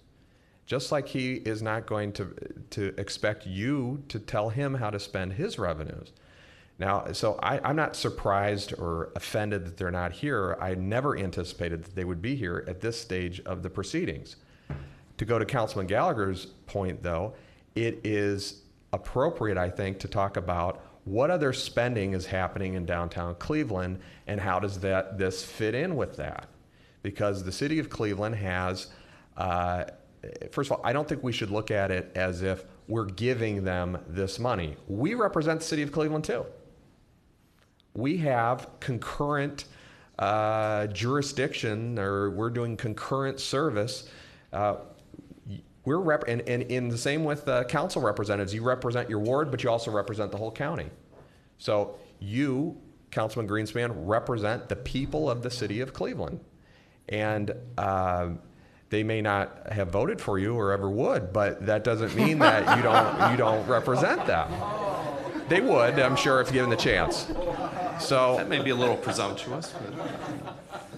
Just like he is not going to expect you to tell him how to spend his revenues. Now, so I'm not surprised or offended that they're not here. I never anticipated that they would be here at this stage of the proceedings. To go to Councilman Gallagher's point, though, it is appropriate, I think, to talk about what other spending is happening in downtown Cleveland, and how does this fit in with that? Because the city of Cleveland has, first of all, I don't think we should look at it as if we're giving them this money. We represent the city of Cleveland too. We have concurrent jurisdiction, or we're doing concurrent service. And in the same with council representatives, you represent your ward, but you also represent the whole county. So you, Councilman Greenspan, represent the people of the city of Cleveland. And they may not have voted for you or ever would, but that doesn't mean that you don't represent them. They would, I'm sure, if given the chance. So that may be a little presumptuous.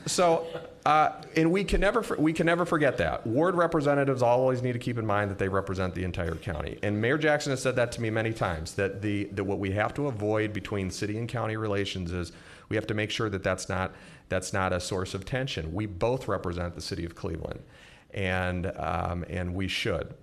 So, and we can never forget that. Ward representatives always need to keep in mind that they represent the entire county. And Mayor Jackson has said that to me many times, that what we have to avoid between city and county relations is we have to make sure that that's not a source of tension. We both represent the city of Cleveland, and we should.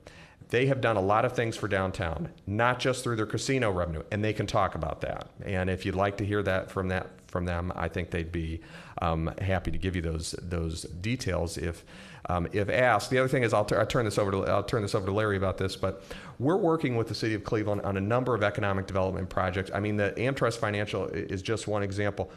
They have done a lot of things for downtown, not just through their casino revenue, and they can talk about that. And if you'd like to hear that from them, I think they'd be happy to give you those details if asked. The other thing is, I'll turn this over to Larry about this, but we're working with the city of Cleveland on a number of economic development projects. I mean, the AmTrust Financial is just one example.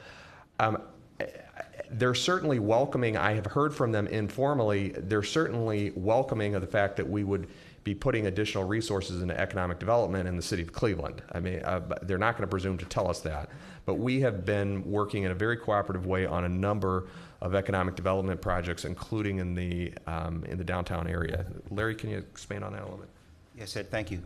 They're certainly welcoming. I have heard from them informally. They're certainly welcoming of the fact that we would be putting additional resources into economic development in the city of Cleveland. I mean, they're not going to presume to tell us that, but we have been working in a very cooperative way on a number of economic development projects, including in the downtown area. Larry, can you expand on that a little bit? Yes, Ed, thank you.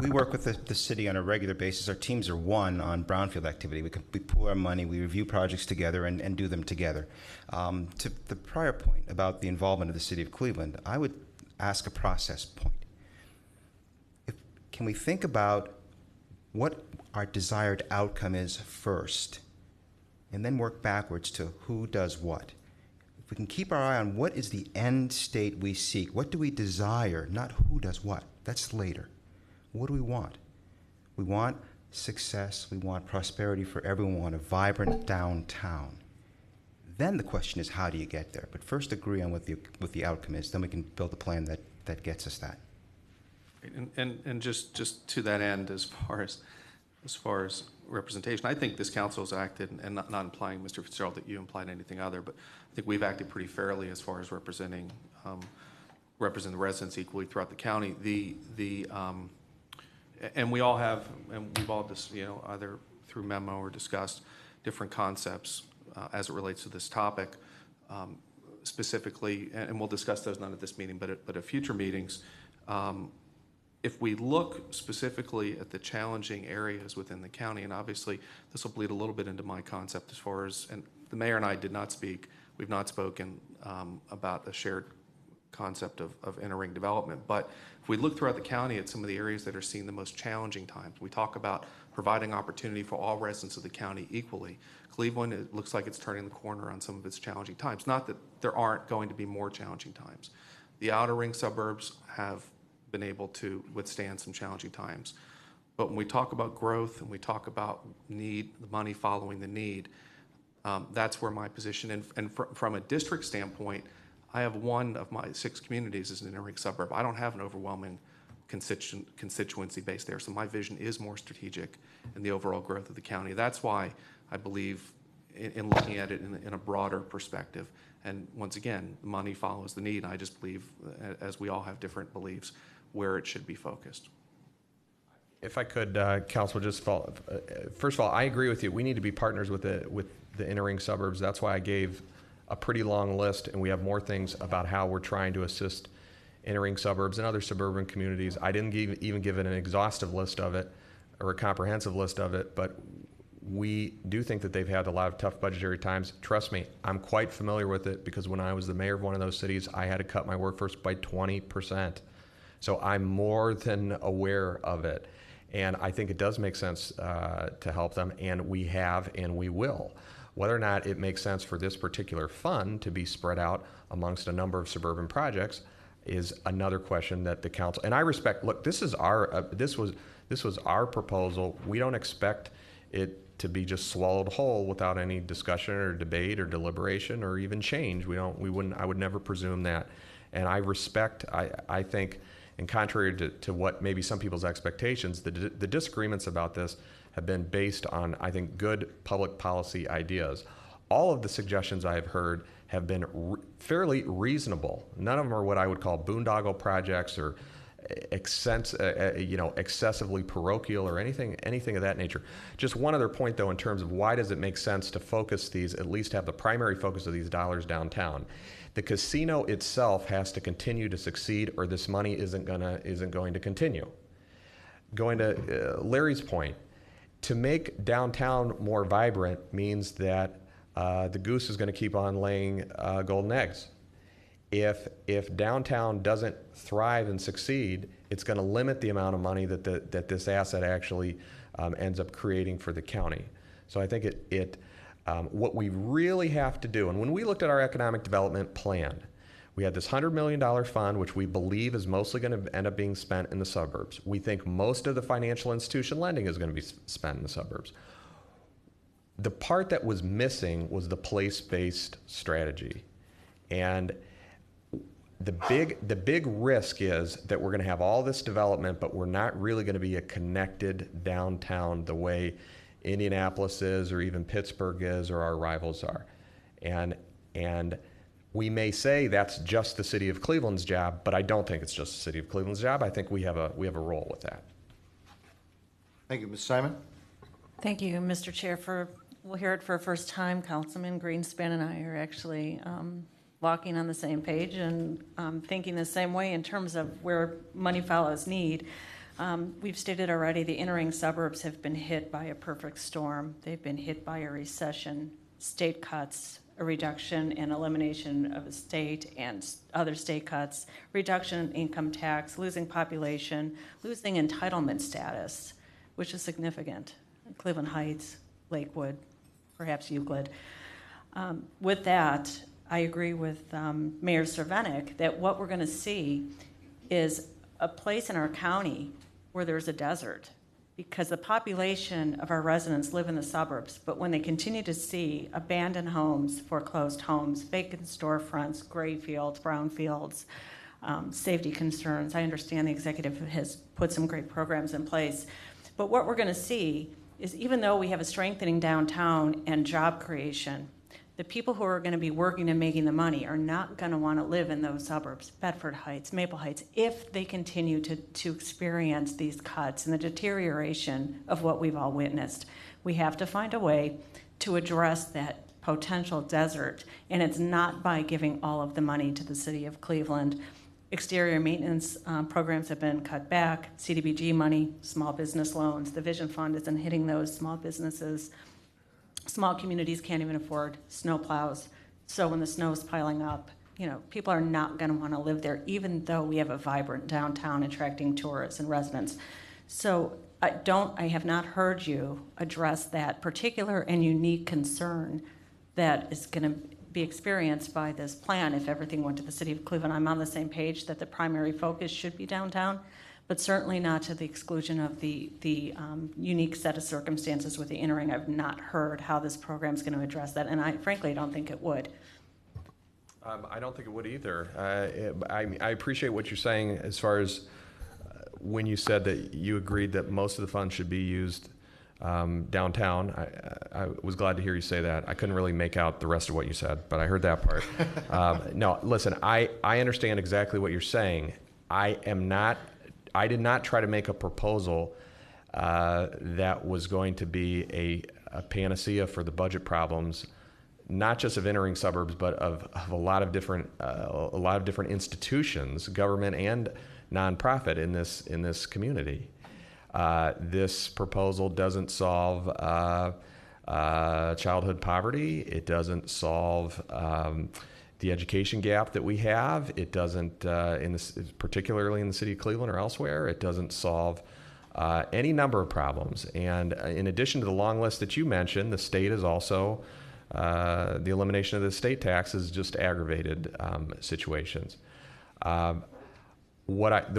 We work with the city on a regular basis. Our teams are one on brownfield activity. We pool our money, we review projects together, and do them together. To the prior point about the involvement of the city of Cleveland, I would ask a process point. can we think about what our desired outcome is first, and then work backwards to who does what? If we can keep our eye on what is the end state we seek, what do we desire, not who does what. That's later. What do we want? We want success, we want prosperity for everyone, we want a vibrant downtown. Then the question is, how do you get there? But first agree on what the outcome is, then we can build a plan that gets us that. And just to that end, as far as representation, I think this council has acted, and not implying, Mr. Fitzgerald, that you implied anything other, but I think we've acted pretty fairly as far as representing the residents equally throughout the county. And we all have, and we've all just, either through memo or discussed different concepts as it relates to this topic, specifically, and we'll discuss those not at this meeting, but at future meetings. If we look specifically at the challenging areas within the county, and obviously this will bleed a little bit into my concept as far as, and the mayor and I did not speak, we've not spoken about a shared concept of entering development. But if we look throughout the county at some of the areas that are seeing the most challenging times, we talk about providing opportunity for all residents of the county equally. Cleveland, it looks like it's turning the corner on some of its challenging times. Not that there aren't going to be more challenging times. The outer ring suburbs have been able to withstand some challenging times. But when we talk about growth and we talk about need, the money following the need, that's where my position, and from a district standpoint, I have one of my 6 communities as an inner ring suburb. I don't have an overwhelming constituency base there, so my vision is more strategic in the overall growth of the county. That's why I believe in looking at it in a broader perspective. And once again, the money follows the need. I just believe, as we all have different beliefs, where it should be focused. If I could, Council, just follow. First of all, I agree with you. We need to be partners with the inner ring suburbs. That's why I gave a pretty long list, and we have more things about how we're trying to assist inner ring suburbs and other suburban communities. I didn't even give it an exhaustive list of it or a comprehensive list of it, but we do think that they've had a lot of tough budgetary times. Trust me, I'm quite familiar with it because when I was the mayor of one of those cities, I had to cut my workforce by 20%. So I'm more than aware of it. And I think it does make sense to help them, and we have and we will. Whether or not it makes sense for this particular fund to be spread out amongst a number of suburban projects is another question that the council, and I respect, look, this is this was our proposal. We don't expect it to be just swallowed whole without any discussion or debate or deliberation or even change. I would never presume that. And I respect, I think, and contrary to what maybe some people's expectations, the disagreements about this have been based on, I think, good public policy ideas. All of the suggestions I have heard have been fairly reasonable. None of them are what I would call boondoggle projects or excessively parochial or anything of that nature. Just one other point, though, in terms of why does it make sense to focus these, at least have the primary focus of these dollars downtown. The casino itself has to continue to succeed, or this money isn't going to continue. Going to Larry's point, to make downtown more vibrant means that the goose is going to keep on laying golden eggs. If downtown doesn't thrive and succeed, it's going to limit the amount of money that this asset actually ends up creating for the county. So I think what we really have to do, and when we looked at our economic development plan, we had this $100 million fund, which we believe is mostly going to end up being spent in the suburbs. We think most of the financial institution lending is going to be spent in the suburbs. The part that was missing was the place-based strategy. And the big risk is that we're going to have all this development, but we're not really going to be a connected downtown the way Indianapolis is, or even Pittsburgh is, or our rivals are. And we may say that's just the city of Cleveland's job, but I don't think it's just the city of Cleveland's job. I think we have a role with that. Thank you, Ms. Simon. Thank you, Mr. Chair. We'll hear it for a first time. Councilman Greenspan and I are actually walking on the same page and thinking the same way in terms of where money follows need. We've stated already the inner-ring suburbs have been hit by a perfect storm. They've been hit by a recession, state cuts, a reduction and elimination of state and other state cuts, reduction in income tax, losing population, losing entitlement status, which is significant. Cleveland Heights, Lakewood, perhaps Euclid. With that, I agree with Mayor Cervenik that what we're going to see is a place in our county where there's a desert, because the population of our residents live in the suburbs, but when they continue to see abandoned homes, foreclosed homes, vacant storefronts, gray fields, brown fields, safety concerns, I understand the executive has put some great programs in place, but what we're going to see is, even though we have a strengthening downtown and job creation, the people who are going to be working and making the money are not going to want to live in those suburbs, Bedford Heights, Maple Heights, if they continue to experience these cuts and the deterioration of what we've all witnessed. We have to find a way to address that potential desert, and it's not by giving all of the money to the city of Cleveland. Exterior maintenance programs have been cut back, CDBG money, small business loans. The Vision Fund isn't hitting those small businesses. Small communities can't even afford snow plows. So when the snow is piling up, people are not going to want to live there, even though we have a vibrant downtown attracting tourists and residents. So I have not heard you address that particular and unique concern that is going to be experienced by this plan if everything went to the city of Cleveland. I'm on the same page that the primary focus should be downtown, but certainly not to the exclusion of the unique set of circumstances with the entering. I've not heard how this program is going to address that, and I frankly don't think it would. I don't think it would either. I appreciate what you're saying as far as when you said that you agreed that most of the funds should be used downtown. I was glad to hear you say that. I couldn't really make out the rest of what you said, but I heard that part. No, listen, I understand exactly what you're saying. I did not try to make a proposal that was going to be a panacea for the budget problems, not just of entering suburbs, but of a lot of different institutions, government and nonprofit in this community. This proposal doesn't solve childhood poverty. It doesn't solve the education gap that we have. It doesn't, particularly in the city of Cleveland or elsewhere, it doesn't solve any number of problems. And in addition to the long list that you mentioned, the state is also, the elimination of the state tax has just aggravated situations. The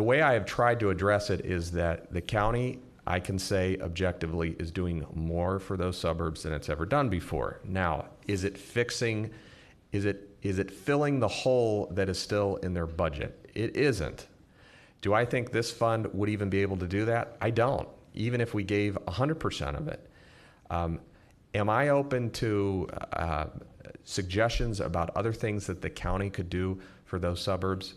way I have tried to address it is that the county, I can say objectively, is doing more for those suburbs than it's ever done before. Now, is it filling the hole that is still in their budget? It isn't. Do I think this fund would even be able to do that? I don't, even if we gave 100% of it. Am I open to suggestions about other things that the county could do for those suburbs?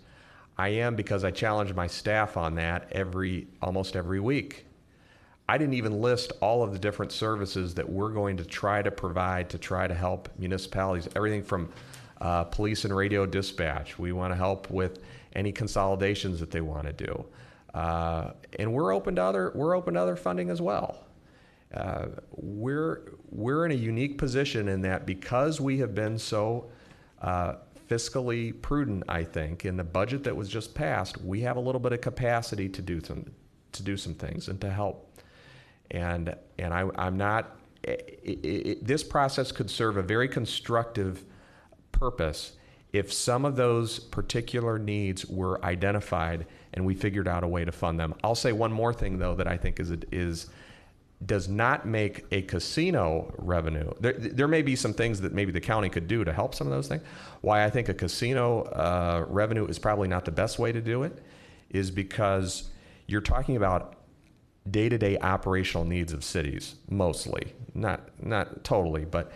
I am, because I challenge my staff on that almost every week. I didn't even list all of the different services that we're going to try to provide to try to help municipalities, everything from police and radio dispatch. We want to help with any consolidations that they want to do, and we're open to other funding as well. We're in a unique position in that, because we have been so fiscally prudent, I think, in the budget that was just passed, we have a little bit of capacity to do some things and to help. And I'm not. This process could serve a very constructive purpose if some of those particular needs were identified and we figured out a way to fund them. I'll say one more thing, though, that I think does not make a casino revenue. There may be some things that maybe the county could do to help some of those things. Why I think a casino revenue is probably not the best way to do it is because you're talking about day-to-day operational needs of cities, mostly, not totally, but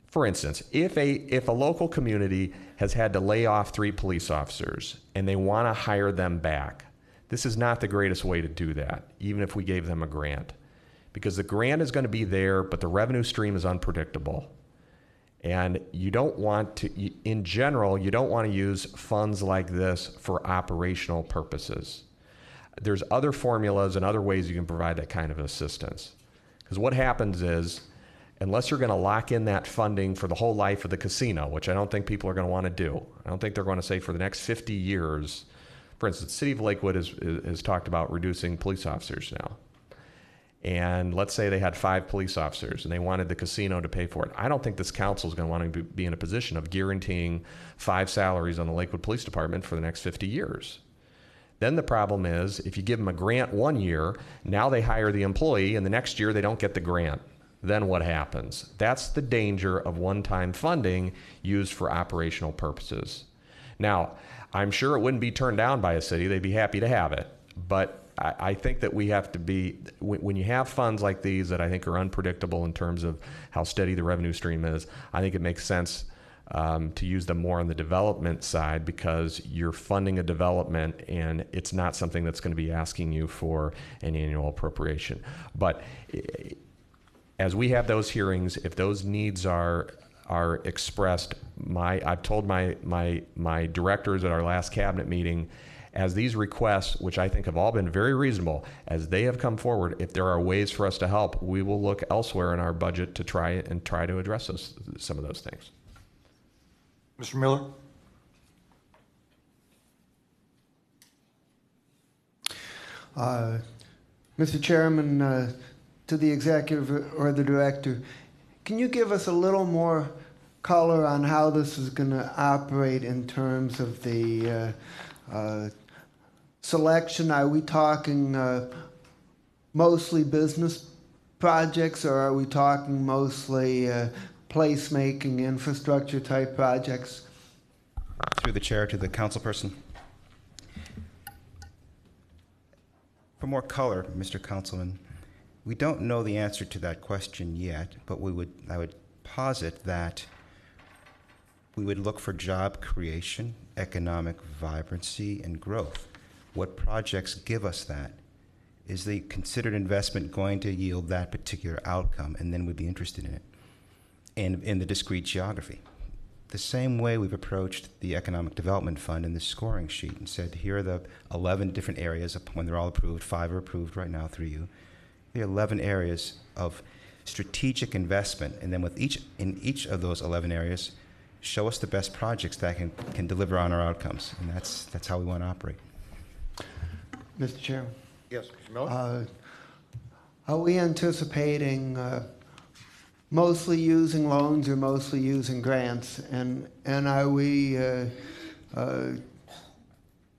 for instance, if a local community has had to lay off 3 police officers and they want to hire them back, this is not the greatest way to do that, even if we gave them a grant. Because the grant is going to be there, but the revenue stream is unpredictable. And you don't want to, in general, you don't want to use funds like this for operational purposes. There's other formulas and other ways you can provide that kind of assistance. Because what happens is, unless you're going to lock in that funding for the whole life of the casino, which I don't think people are going to want to do. I don't think they're going to say for the next 50 years. For instance, the city of Lakewood has talked about reducing police officers now. And let's say they had 5 police officers and they wanted the casino to pay for it. I don't think this council is going to want to be in a position of guaranteeing 5 salaries on the Lakewood Police Department for the next 50 years. Then the problem is, if you give them a grant one year, now they hire the employee and the next year they don't get the grant. Then what happens? That's the danger of one-time funding used for operational purposes. Now, I'm sure it wouldn't be turned down by a city. They'd be happy to have it. But I think that we have to be, when you have funds like these that I think are unpredictable in terms of how steady the revenue stream is, I think it makes sense to use them more on the development side, because you're funding a development and it's not something that's going to be asking you for an annual appropriation. But as we have those hearings, if those needs are expressed, I've told my directors at our last cabinet meeting, as these requests, which I think have all been very reasonable, as they have come forward, if there are ways for us to help, we will look elsewhere in our budget to try to address some of those things. Mr. Miller? Mr. Chairman, to the executive or the director, can you give us a little more color on how this is going to operate in terms of the selection? Are we talking mostly business projects, or are we talking mostly placemaking, infrastructure type projects? Through the chair to the councilperson. For more color, Mr. Councilman, we don't know the answer to that question yet, but I would posit that we would look for job creation, economic vibrancy, and growth. What projects give us that? Is the considered investment going to yield that particular outcome? And then we'd be interested in it. And in the discrete geography. The same way we've approached the Economic Development Fund in the scoring sheet and said, here are the 11 different areas. When they're all approved, 5 are approved right now through you. There are 11 areas of strategic investment, and then in each of those 11 areas, show us the best projects that can deliver on our outcomes, and that's how we want to operate. Mr. Chairman? Yes, Mr. Miller? Are we anticipating mostly using loans or mostly using grants? And are we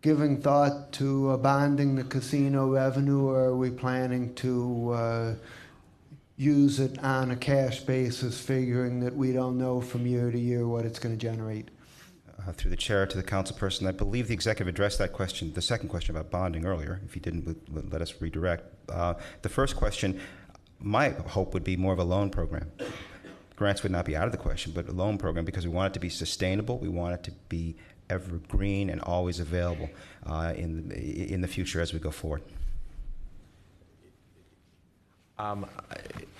giving thought to bonding the casino revenue, or are we planning to use it on a cash basis, figuring that we don't know from year to year what it's going to generate? Through the chair to the councilperson, I believe the executive addressed that question, the second question about bonding earlier. If he didn't, let us redirect. The first question, my hope would be more of a loan program. Grants would not be out of the question, but a loan program, because we want it to be sustainable. We want it to be evergreen and always available in the future as we go forward.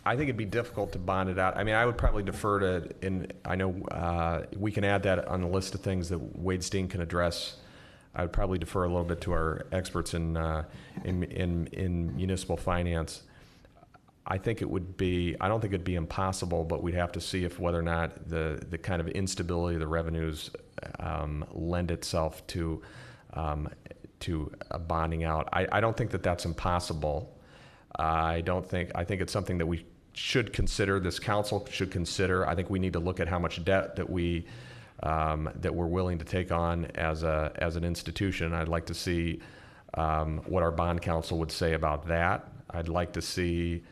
I think it'd be difficult to bond it out. I mean, I would probably defer to, and I know we can add that on the list of things that Wade Steen can address. I would probably defer a little bit to our experts in municipal finance. I think it would be, I don't think it'd be impossible, but we'd have to see if whether or not the kind of instability of the revenues lend itself to a bonding out. I don't think that that's impossible. I think it's something that we should consider, this council should consider. I think we need to look at how much debt that we're willing to take on as an institution. I'd like to see what our bond council would say about that. I'd like to see,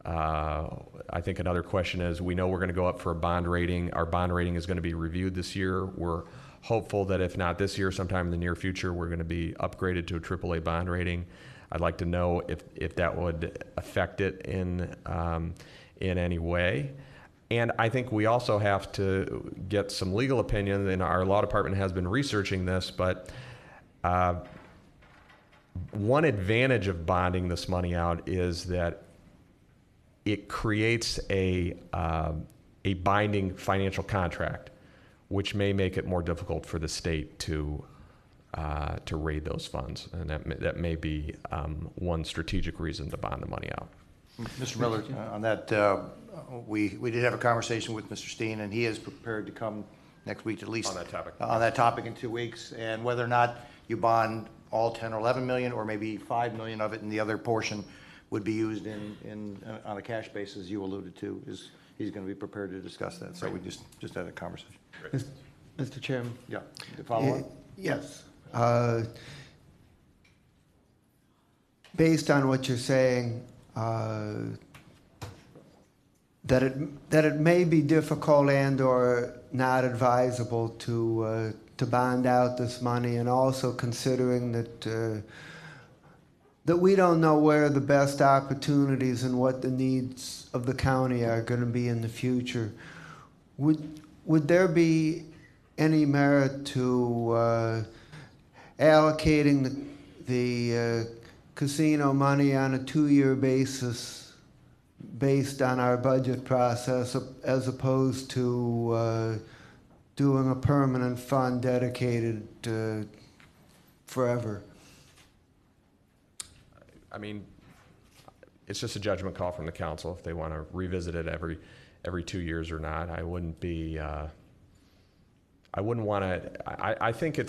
I think another question is, we know we're going to go up for a bond rating. Our bond rating is going to be reviewed this year. We're hopeful that if not this year, sometime in the near future, we're going to be upgraded to a AAA bond rating. I'd like to know if that would affect it in any way. And I think we also have to get some legal opinion, and our law department has been researching this, but one advantage of bonding this money out is that it creates a binding financial contract, which may make it more difficult for the state to raid those funds, and that may be one strategic reason to bond the money out. Mr. Miller, on that, we did have a conversation with Mr. Steen, and he is prepared to come next week at least. On that topic. On that topic in 2 weeks, and whether or not you bond all 10 or 11 million, or maybe 5 million of it, and the other portion would be used on a cash basis, you alluded to, he's going to be prepared to discuss that. So we just had a conversation. Mr. Chairman? Yeah. Follow up? Yes. Based on what you're saying, that it may be difficult and or not advisable to bond out this money, and also considering that we don't know where the best opportunities and what the needs of the county are going to be in the future, would there be any merit to allocating the casino money on a 2-year basis based on our budget process, as opposed to doing a permanent fund dedicated forever? I mean, it's just a judgment call from the council if they want to revisit it every 2 years or not. I wouldn't be. I wouldn't want to. I think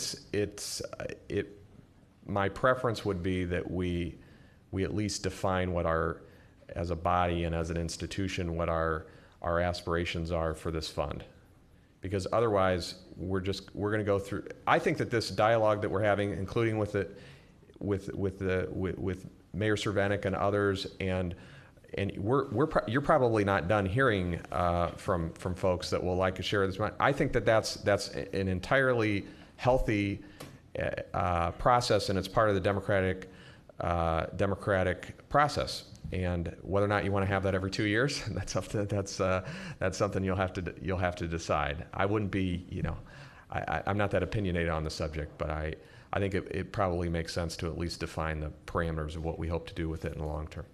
my preference would be that we at least define what as a body and as an institution, what our aspirations are for this fund, because otherwise we're going to go through. I think that this dialogue that we're having, including with Mayor Cervenik and others, and you're probably not done hearing from folks that will like to share this. I think that's an entirely healthy process, and it's part of the democratic process. And whether or not you want to have that every 2 years, that's something you'll have to decide. I wouldn't be, I'm not that opinionated on the subject, but I think it probably makes sense to at least define the parameters of what we hope to do with it in the long term.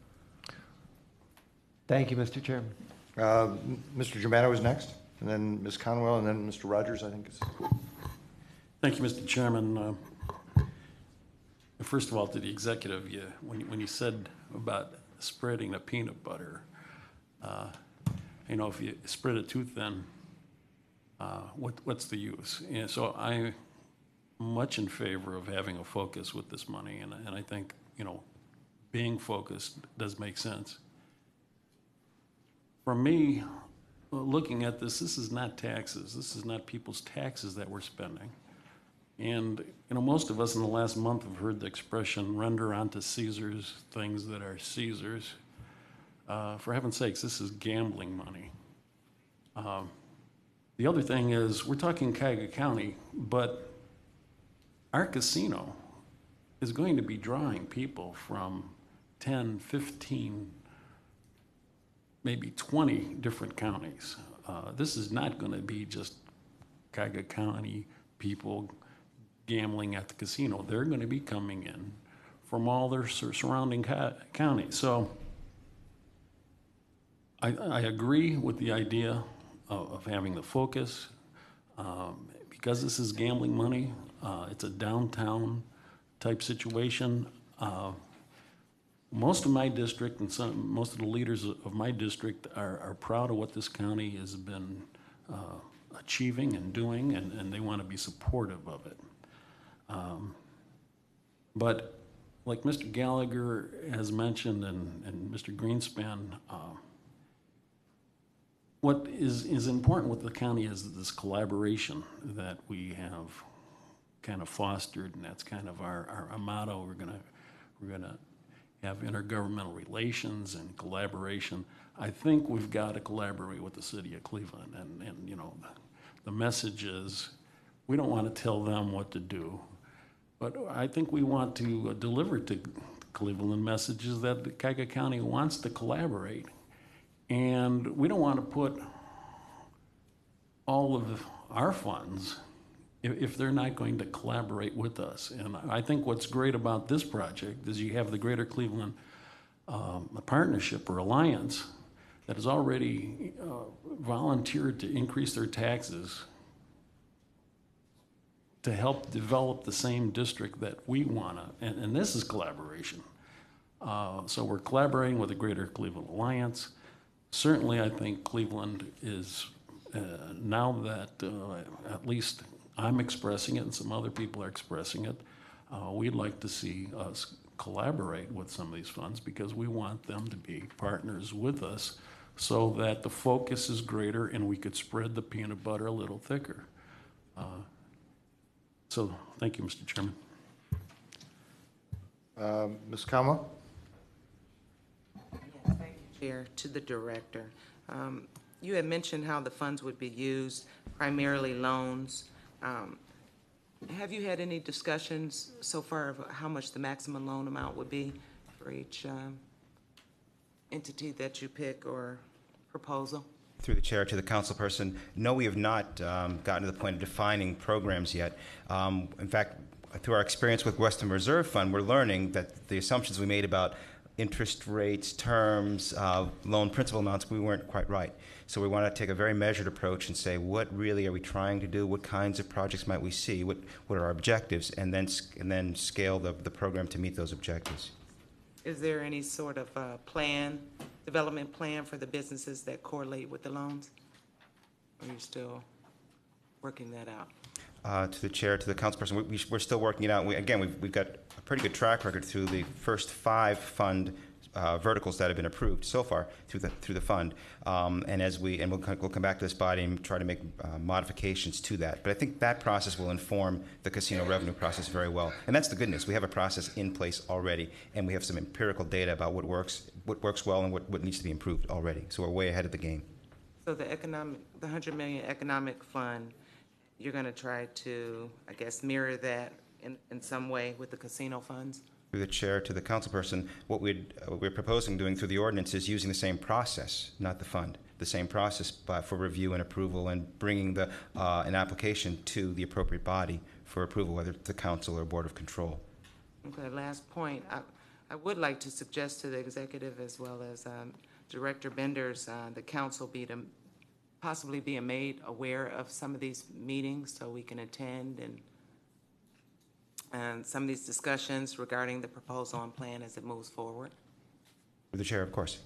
Thank you, Mr. Chairman. Mr. Germano is next, and then Ms. Conwell, and then Mr. Rogers, I think. Thank you, Mr. Chairman. First of all, to the executive, when you said about spreading the peanut butter, if you spread it too thin, what's the use? And so I'm much in favor of having a focus with this money, and I think being focused does make sense. For me, looking at this is not taxes. This is not people's taxes that we're spending. And most of us in the last month have heard the expression, render unto Caesar's things that are Caesar's. For heaven's sakes, this is gambling money. The other thing is, we're talking Cuyahoga County, but our casino is going to be drawing people from 10, 15, maybe 20 different counties. This is not going to be just Cuyahoga County people gambling at the casino. They're going to be coming in from all their surrounding counties. So I agree with the idea of having the focus. Because this is gambling money, it's a downtown type situation. Most of my district and most of the leaders of my district are proud of what this county has been achieving and doing, and they want to be supportive of it. But like Mr. Gallagher has mentioned and Mr. Greenspan, what is important with the county is this collaboration that we have kind of fostered, and that's kind of our motto. We're gonna have intergovernmental relations and collaboration. I think we've got to collaborate with the city of Cleveland, and the message is we don't want to tell them what to do, but I think we want to deliver to Cleveland messages that the Cuyahoga County wants to collaborate, and we don't want to put all of our funds if they're not going to collaborate with us. And I think what's great about this project is you have the Greater Cleveland Partnership or Alliance that has already volunteered to increase their taxes to help develop the same district that we want to, and this is collaboration. So we're collaborating with the Greater Cleveland Alliance. Certainly, I think Cleveland is, now that at least I'm expressing it and some other people are expressing it, we'd like to see us collaborate with some of these funds because we want them to be partners with us so that the focus is greater and we could spread the peanut butter a little thicker. So thank you, Mr. Chairman. Ms. Kama? Yes, thank you, Chair. To the Director. You had mentioned how the funds would be used, primarily loans. Have you had any discussions so far of how much the maximum loan amount would be for each entity that you pick or proposal? Through the chair to the councilperson, no, we have not gotten to the point of defining programs yet. In fact, through our experience with Western Reserve Fund, we're learning that the assumptions we made about interest rates, terms, loan principal amounts, we weren't quite right. So we want to take a very measured approach and say, what really are we trying to do? What kinds of projects might we see? What are our objectives? And then scale the program to meet those objectives. Is there any sort of development plan for the businesses that correlate with the loans? Or are you still working that out? To the chair, to the councilperson, we're still working it out. We've got a pretty good track record through the first 5 fund verticals that have been approved so far through the fund, and we'll come back to this body and try to make modifications to that. But I think that process will inform the casino revenue process very well, and that's the good news. We have a process in place already, and we have some empirical data about what works well, and what needs to be improved already. So we're way ahead of the game. So the $100 million economic fund, you're going to try to, I guess, mirror that in some way with the casino funds? Through the chair to the councilperson, what we're proposing doing through the ordinance is using the same process, not the fund, the same process for review and approval, and bringing an application to the appropriate body for approval, whether it's the council or board of control. Okay, last point. I would like to suggest to the executive as well as Director Benders, the council possibly being made aware of some of these meetings so we can attend and some of these discussions regarding the proposal and plan as it moves forward. Through the chair, of course.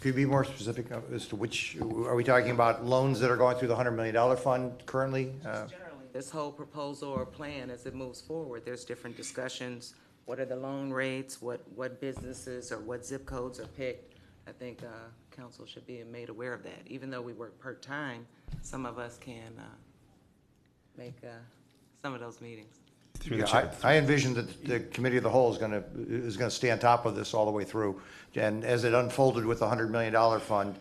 Could you be more specific as to which, are we talking about loans that are going through the $100 million fund currently? Generally, this whole proposal or plan as it moves forward, there's different discussions. What are the loan rates? What businesses or what zip codes are picked? I think council should be made aware of that. Even though we work part-time, some of us can make some of those meetings. Yeah, I envision that the committee of the whole is going to stay on top of this all the way through. And as it unfolded with the $100 million fund,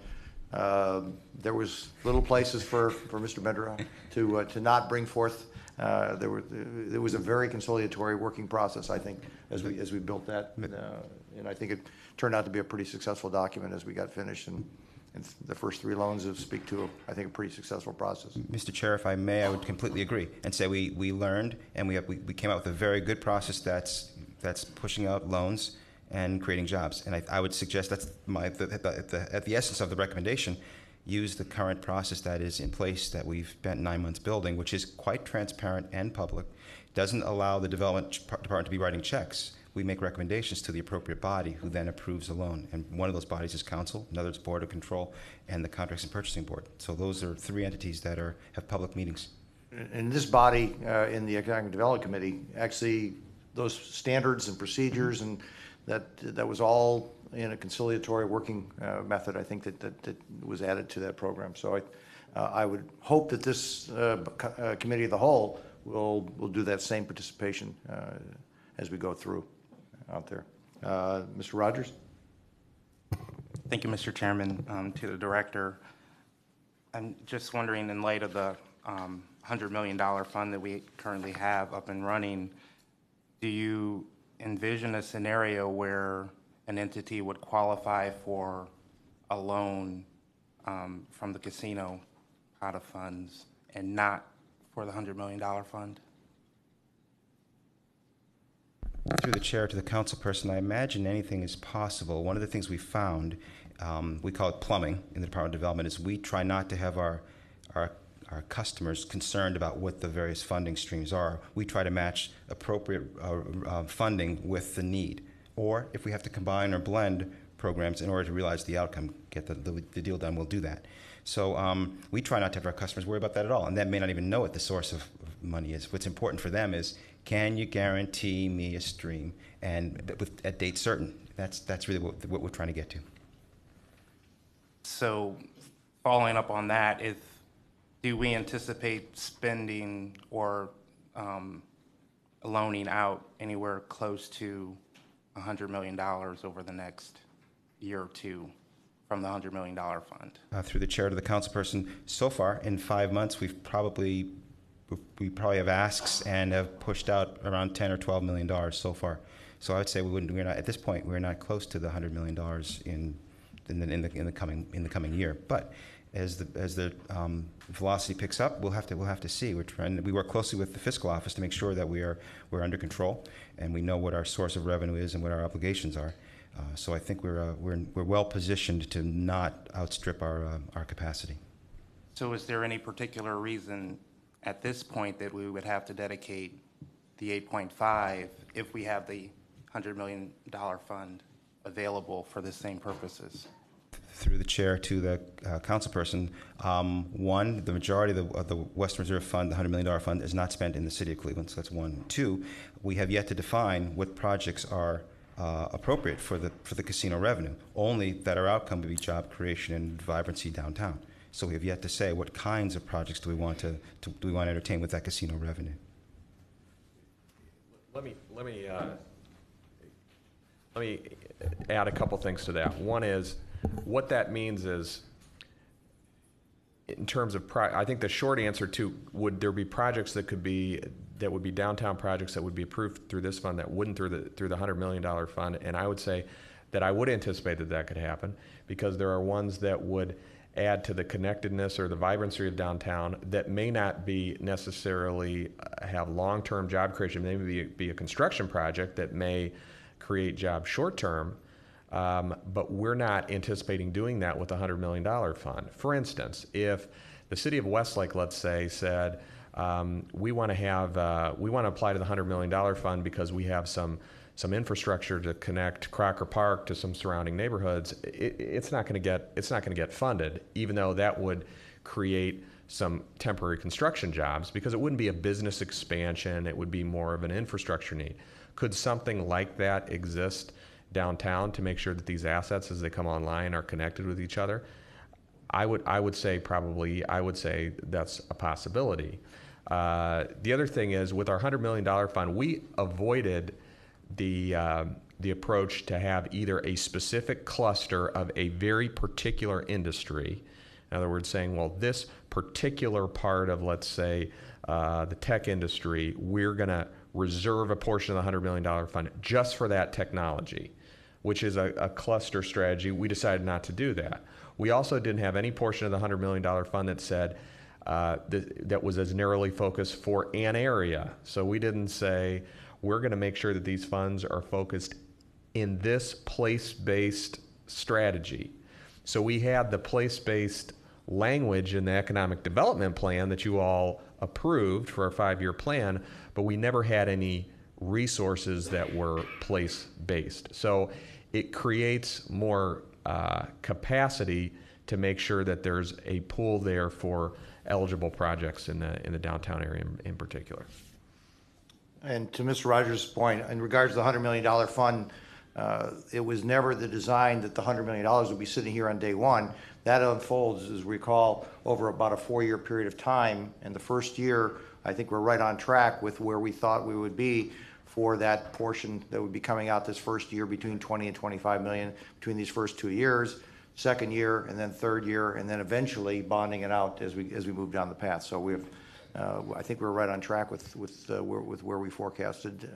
there was little places for Mr. Bender to not bring forth. There was a very conciliatory working process, I think, as we built that, and I think it turned out to be a pretty successful document as we got finished. And the first 3 loans speak to, I think, a pretty successful process. Mr. Chair, if I may, I would completely agree and say we learned, and we came out with a very good process that's pushing out loans and creating jobs. And I would suggest that's at the essence of the recommendation. Use the current process that is in place that we've spent 9 months building, which is quite transparent and public. Doesn't allow the development department to be writing checks. We make recommendations to the appropriate body who then approves a loan. And one of those bodies is council, another is board of control, and the contracts and purchasing board. So those are 3 entities that have public meetings. And this body in the Economic Development Committee, actually, those standards and procedures, and that was all in a conciliatory working method, I think that was added to that program. So I would hope that this committee of the whole will do that same participation as we go through out there. Mr. Rogers? Thank you, Mr. Chairman. To the director, I'm just wondering, in light of the $100 million fund that we currently have up and running, do you envision a scenario where an entity would qualify for a loan from the casino pot of funds and not for the $100 million fund? Through the chair to the council person, I imagine anything is possible. One of the things we found, we call it plumbing in the Department of Development, is we try not to have our customers concerned about what the various funding streams are. We try to match appropriate funding with the need. or if we have to combine or blend programs in order to realize the outcome, get the deal done, we'll do that. So we try not to have our customers worry about that at all, and that may not even know what the source of money is. What's important for them is, can you guarantee me a stream, and at date certain? That's really what we're trying to get to. So following up on that, do we anticipate spending or loaning out anywhere close to $100 million over the next year or two from the $100 million fund? Through the chair to the councilperson, so far in 5 months, we probably have asks and have pushed out around $10 or $12 million so far. So I would say we're not at this point. We're not close to the $100 million in the coming year. But as the velocity picks up, we'll have to see. We work closely with the fiscal office to make sure that we're under control and we know what our source of revenue is and what our obligations are. So I think we're well positioned to not outstrip our capacity. So is there any particular reason at this point that we would have to dedicate the 8.5 if we have the $100 million fund available for the same purposes? Through the chair to the councilperson, one, the majority of the Western Reserve Fund, the $100 million fund, is not spent in the city of Cleveland, so that's one. Two, we have yet to define what projects are appropriate for the casino revenue, only that our outcome would be job creation and vibrancy downtown. So we have yet to say what kinds of projects do we want to entertain with that casino revenue. Let me add a couple things to that. One is, what that means is, in terms of, I think the short answer to, would there be projects that would be downtown projects that would be approved through this fund that wouldn't through the $100 million fund? And I would say that I would anticipate that could happen, because there are ones that would add to the connectedness or the vibrancy of downtown that may not be necessarily have long-term job creation. They may be a construction project that may create jobs short-term, but we're not anticipating doing that with a $100 million fund. For instance, if the city of Westlake, let's say, said, we want to apply to the $100 million fund because we have some infrastructure to connect Crocker Park to some surrounding neighborhoods, it's not going to get funded, even though that would create some temporary construction jobs, because it wouldn't be a business expansion, it would be more of an infrastructure need. Could something like that exist downtown to make sure that these assets, as they come online, are connected with each other? I would say that's a possibility. The other thing is, with our $100 million fund, we avoided the approach to have either a specific cluster of a very particular industry. In other words, saying, well, this particular part of, let's say, the tech industry, we're going to reserve a portion of the $100 million fund just for that technology, which is a cluster strategy. We decided not to do that. We also didn't have any portion of the $100 million fund that said that was as narrowly focused for an area. So we didn't say, we're going to make sure that these funds are focused in this place-based strategy. So we had the place-based language in the economic development plan that you all approved for our 5-year plan, but we never had any resources that were place-based. So it creates more capacity to make sure that there's a pool there for eligible projects in the downtown area in particular. And to Mr. Rogers' point, in regards to the $100 million fund, it was never the design that the $100 million would be sitting here on day one. That unfolds, as we recall, over about a 4-year period of time. And the first year, I think we're right on track with where we thought we would be for that portion that would be coming out this first year, between 20 and 25 million between these first 2 years, second year, and then third year, and then eventually bonding it out as we move down the path. So we've I think we're right on track with where we forecasted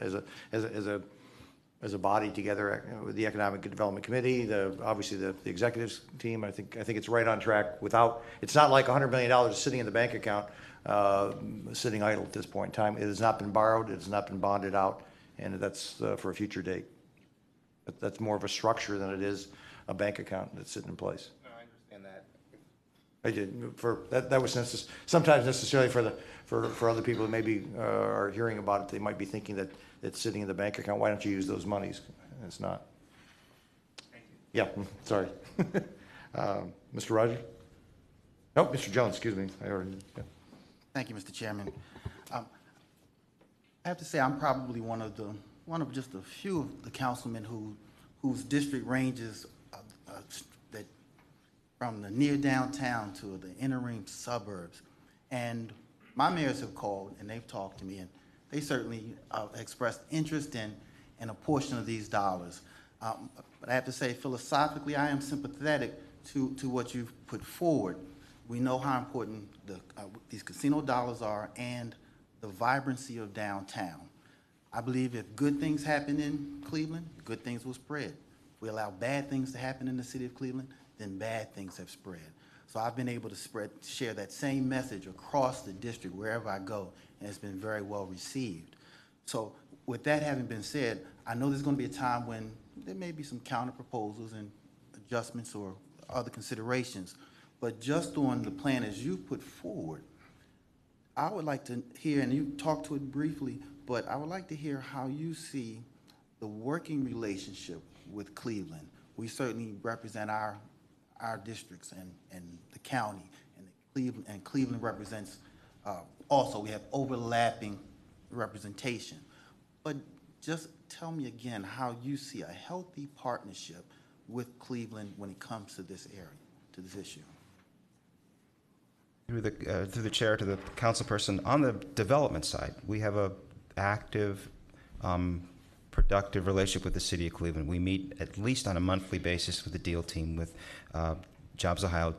as a body together with the Economic Development Committee, obviously the executives team. I think it's right on track. It's not like $100 million sitting in the bank account, sitting idle at this point in time. It has not been borrowed. It has not been bonded out, and that's for a future date. But that's more of a structure than it is a bank account that's sitting in place. No, I understand that. I did. That was sometimes necessarily for other people who maybe are hearing about it. They might be thinking that it's sitting in the bank account. Why don't you use those monies? It's not. Yeah, sorry. Mr. Rogers? No, Mr. Jones, excuse me. I already, yeah. Thank you, Mr. Chairman. I have to say I'm probably one of just a few of the councilmen whose district ranges that from the near downtown to the inner ring suburbs. And my mayors have called and they've talked to me, and they certainly expressed interest in a portion of these dollars. But I have to say, philosophically, I am sympathetic to what you've put forward. We know how important these casino dollars are and the vibrancy of downtown. I believe if good things happen in Cleveland, good things will spread. If we allow bad things to happen in the city of Cleveland, then bad things have spread. So I've been able to share that same message across the district wherever I go, and it's been very well received. So with that having been said, I know there's going to be a time when there may be some counter proposals and adjustments or other considerations, but just on the plan as you put forward, I would like to hear, and you talked to it briefly, but I would like to hear how you see the working relationship with Cleveland. We certainly represent our districts and the county, and Cleveland represents, also we have overlapping representation. But just tell me again how you see a healthy partnership with Cleveland when it comes to this area, to this issue. Through the chair to the councilperson, on the development side, we have a active, productive relationship with the city of Cleveland. We meet at least on a monthly basis with the deal team, with Jobs Ohio,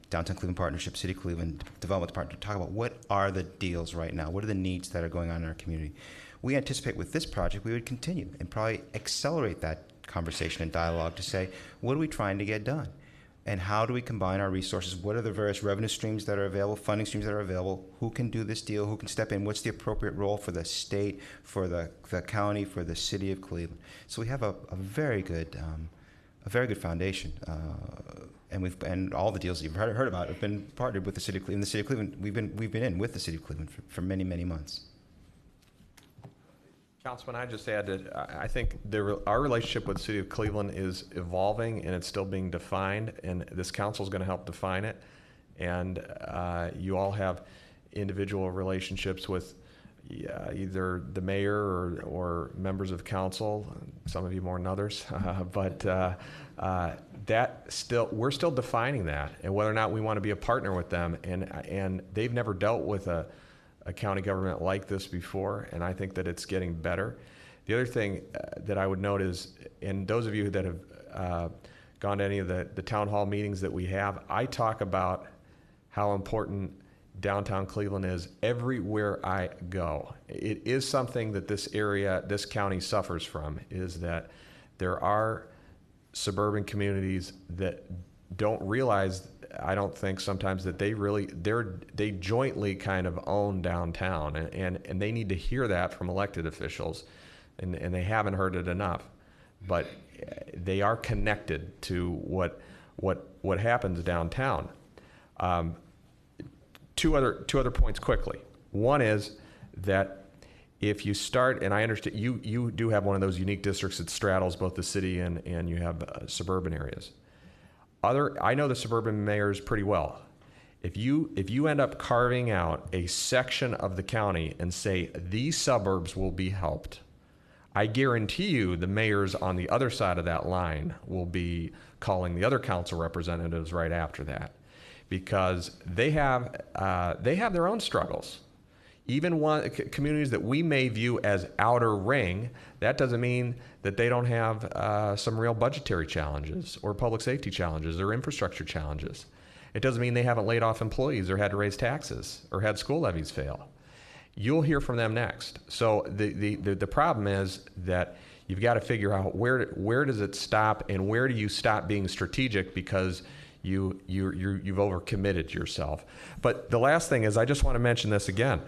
Downtown Cleveland Partnership, City of Cleveland Development Department, to talk about what are the deals right now, what are the needs that are going on in our community. We anticipate with this project we would continue and probably accelerate that conversation and dialogue to say, what are we trying to get done? And how do we combine our resources? What are the various revenue streams that are available, funding streams that are available? Who can do this deal? Who can step in? What's the appropriate role for the state, for the county, for the city of Cleveland? So we have a very good foundation, and all the deals that you've heard about have been partnered with the city of Cleveland. The city of Cleveland, we've been in with the city of Cleveland for many, many months. Councilman, I just add that I think our relationship with the city of Cleveland is evolving and it's still being defined, and this council is going to help define it. And you all have individual relationships with either the mayor or members of council, some of you more than others, but we're still defining that, and whether or not we want to be a partner with them. And they've never dealt with a county government like this before, and I think that it's getting better. The other thing that I would note is, and those of you that have gone to any of the town hall meetings that we have, I talk about how important downtown Cleveland is everywhere I go. It is something that this area, this county suffers from, is that there are suburban communities that don't realize, I don't think sometimes, that they jointly kind of own downtown, and they need to hear that from elected officials, and they haven't heard it enough. But they are connected to what happens downtown. Two other points quickly. One is that if you start, and I understand you do have one of those unique districts that straddles both the city and you have suburban areas. I know the suburban mayors pretty well. If you end up carving out a section of the county and say these suburbs will be helped, I guarantee you the mayors on the other side of that line will be calling the other council representatives right after that, because they have their own struggles. Even communities that we may view as outer ring, that doesn't mean that they don't have some real budgetary challenges or public safety challenges or infrastructure challenges. It doesn't mean they haven't laid off employees or had to raise taxes or had school levies fail. You'll hear from them next. So the problem is that you've got to figure out where does it stop, and where do you stop being strategic because you've overcommitted yourself. But the last thing is, I just want to mention this again.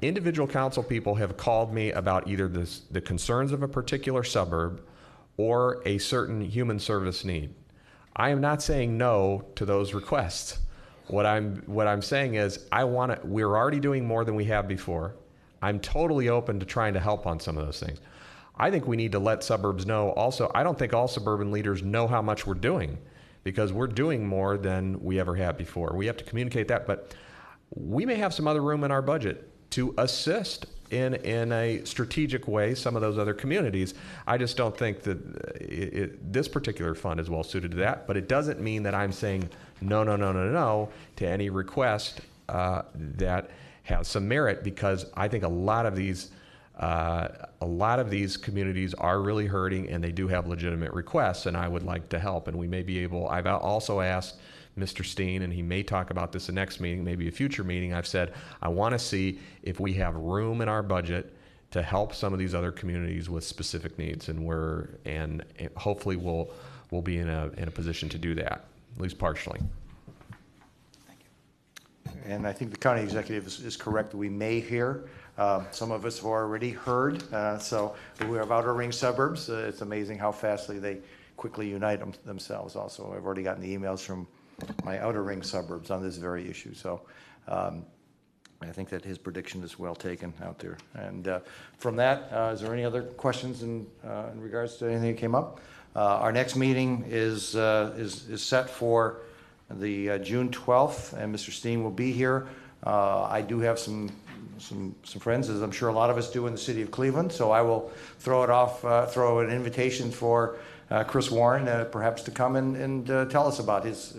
Individual council people have called me about either the concerns of a particular suburb or a certain human service need. I am not saying no to those requests. What I'm saying is, we're already doing more than we have before. I'm totally open to trying to help on some of those things. I think we need to let suburbs know also. I don't think all suburban leaders know how much we're doing, because we're doing more than we ever have before. We have to communicate that, but we may have some other room in our budget to assist in a strategic way some of those other communities. I just don't think that this particular fund is well suited to that, but it doesn't mean that I'm saying no to any request that has some merit, because I think a lot of these communities are really hurting, and they do have legitimate requests, and I would like to help. And we may be able, I've also asked Mr. Steen, and he may talk about this the next meeting, maybe a future meeting. I've said, I want to see if we have room in our budget to help some of these other communities with specific needs, and hopefully we'll be in a position to do that, at least partially. And I think the county executive is correct. We may hear. Some of us have already heard. So we have outer ring suburbs. It's amazing how fastly they quickly unite themselves. Also, I've already gotten the emails from my outer ring suburbs on this very issue. So I think that his prediction is well taken out there. And from that, is there any other questions in regards to anything that came up? Our next meeting is set for the June 12th, and Mr. Steen will be here. I do have some friends, as I'm sure a lot of us do, in the city of Cleveland, so I will throw an invitation for Chris Warren, perhaps to come and tell us about his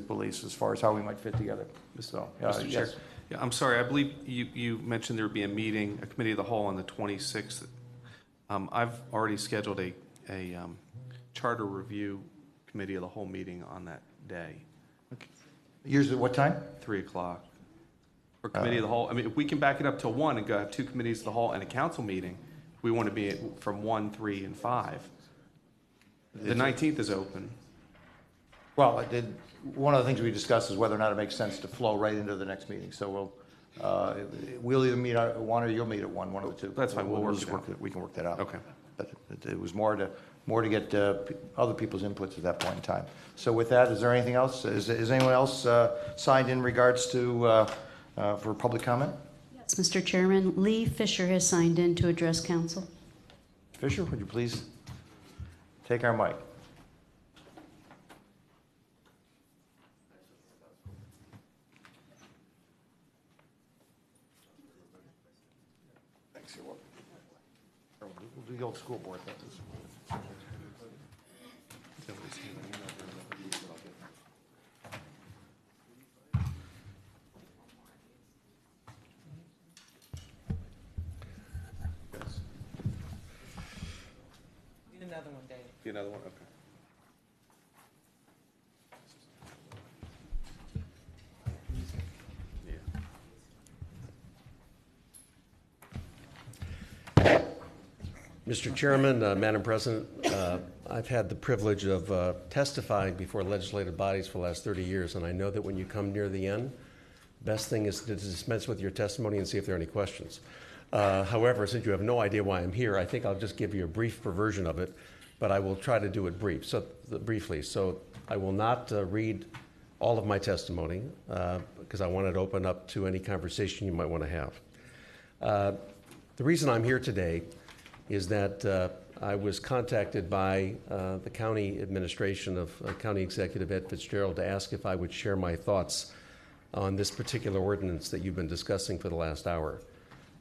beliefs as far as how we might fit together. So, Mr. Chair. yes. Yeah, I'm sorry, I believe you mentioned there would be a meeting, a committee of the whole on the 26th. I've already scheduled a charter review committee of the whole meeting on that day. Okay. Usually what time? 3 o'clock. For committee of the whole, I mean, if we can back it up to 1 and go have 2 committees of the whole and a council meeting, we want to be from 1, 3, and 5. The 19th is open. Well, one of the things we discussed is whether or not it makes sense to flow right into the next meeting. So we'll either meet at 1 or you'll meet at 1, one of the two. That's fine. We'll work it out. We can work that out. Okay. But it was more to get other people's inputs at that point in time. So with that, is there anything else? Is anyone else signed in regards to for public comment? Yes, Mr. Chairman, Lee Fisher has signed in to address council. Fisher, would you please take our mic? Thanks. We'll do the old school board. Need another one, Dave. Get another one? Okay. Mr. Chairman, Madam President, I've had the privilege of testifying before legislative bodies for the last 30 years, and I know that when you come near the end, best thing is to dispense with your testimony and see if there are any questions. However, since you have no idea why I'm here, I think I'll just give you a brief version of it, but I will try to do it briefly. So I will not read all of my testimony because I wanted to open up to any conversation you might want to have. The reason I'm here today is that I was contacted by the county administration of County Executive Ed Fitzgerald to ask if I would share my thoughts on this particular ordinance that you've been discussing for the last hour.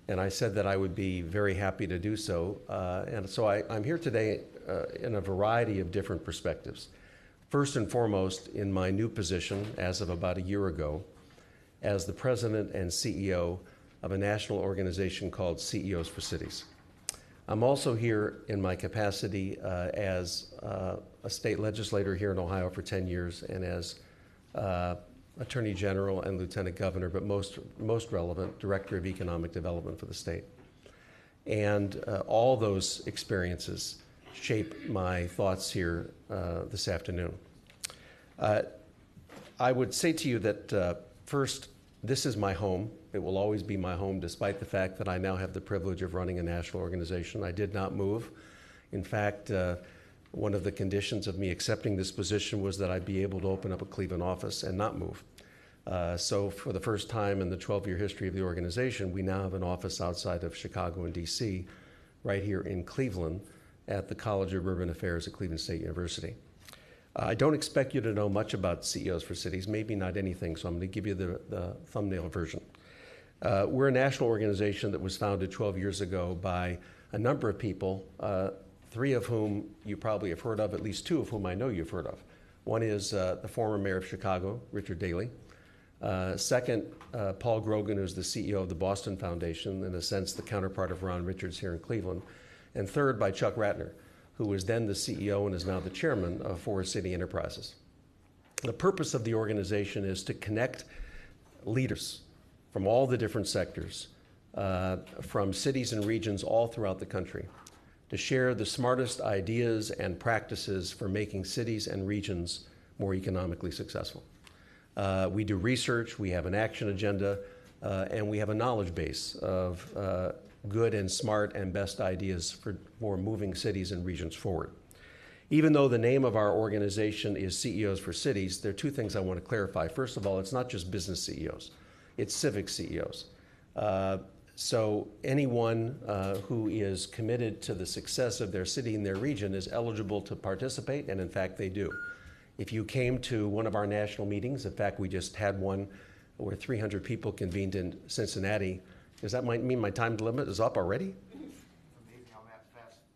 And I said that I would be very happy to do so. And so I'm here today in a variety of different perspectives. First and foremost, in my new position as of about a year ago, as the president and CEO of a national organization called CEOs for Cities. I'm also here in my capacity as a state legislator here in Ohio for 10 years and as Attorney General and Lieutenant Governor, but most relevant, Director of Economic Development for the state. And all those experiences shape my thoughts here this afternoon. I would say to you that first, this is my home. It will always be my home, despite the fact that I now have the privilege of running a national organization. I did not move. In fact, one of the conditions of me accepting this position was that I'd be able to open up a Cleveland office and not move. So for the first time in the 12-year history of the organization, we now have an office outside of Chicago and DC, right here in Cleveland at the College of Urban Affairs at Cleveland State University. I don't expect you to know much about CEOs for Cities, maybe not anything, so I'm going to give you the thumbnail version. We're a national organization that was founded 12 years ago by a number of people, 3 of whom you probably have heard of, at least 2 of whom I know you've heard of. One is the former mayor of Chicago, Richard Daley. Second, Paul Grogan, who's the CEO of the Boston Foundation, in a sense the counterpart of Ron Richards here in Cleveland. And third, by Chuck Ratner, who was then the CEO and is now the chairman of Forest City Enterprises. The purpose of the organization is to connect leaders from all the different sectors, from cities and regions all throughout the country, to share the smartest ideas and practices for making cities and regions more economically successful. We do research, we have an action agenda, and we have a knowledge base of good and smart and best ideas for moving cities and regions forward. Even though the name of our organization is CEOs for Cities, there are 2 things I want to clarify. First of all, it's not just business CEOs, it's civic CEOs. So anyone who is committed to the success of their city and their region is eligible to participate, and in fact they do. If you came to one of our national meetings, in fact we just had one where 300 people convened in Cincinnati, does that mean my time limit is up already?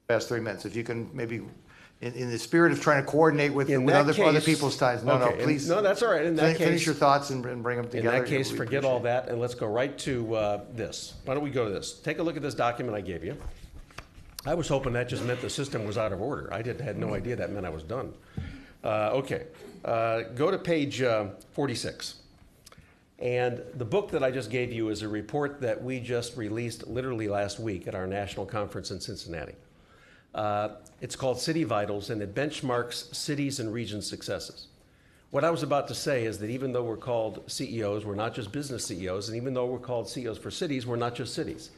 Past 3 minutes. If you can maybe, in the spirit of trying to coordinate with other people's times. No, please. No, that's all right. In that case, finish your thoughts and bring them together. In that case, forget all that and let's go right to this. Why don't we go to this? Take a look at this document I gave you. I was hoping that just meant the system was out of order. I had no idea that meant I was done. Okay, go to page 46. And the book that I just gave you is a report that we just released literally last week at our national conference in Cincinnati. It's called City Vitals, and it benchmarks cities and regions' successes. What I was about to say is that even though we're called CEOs, we're not just business CEOs, and even though we're called CEOs for Cities, we're not just cities.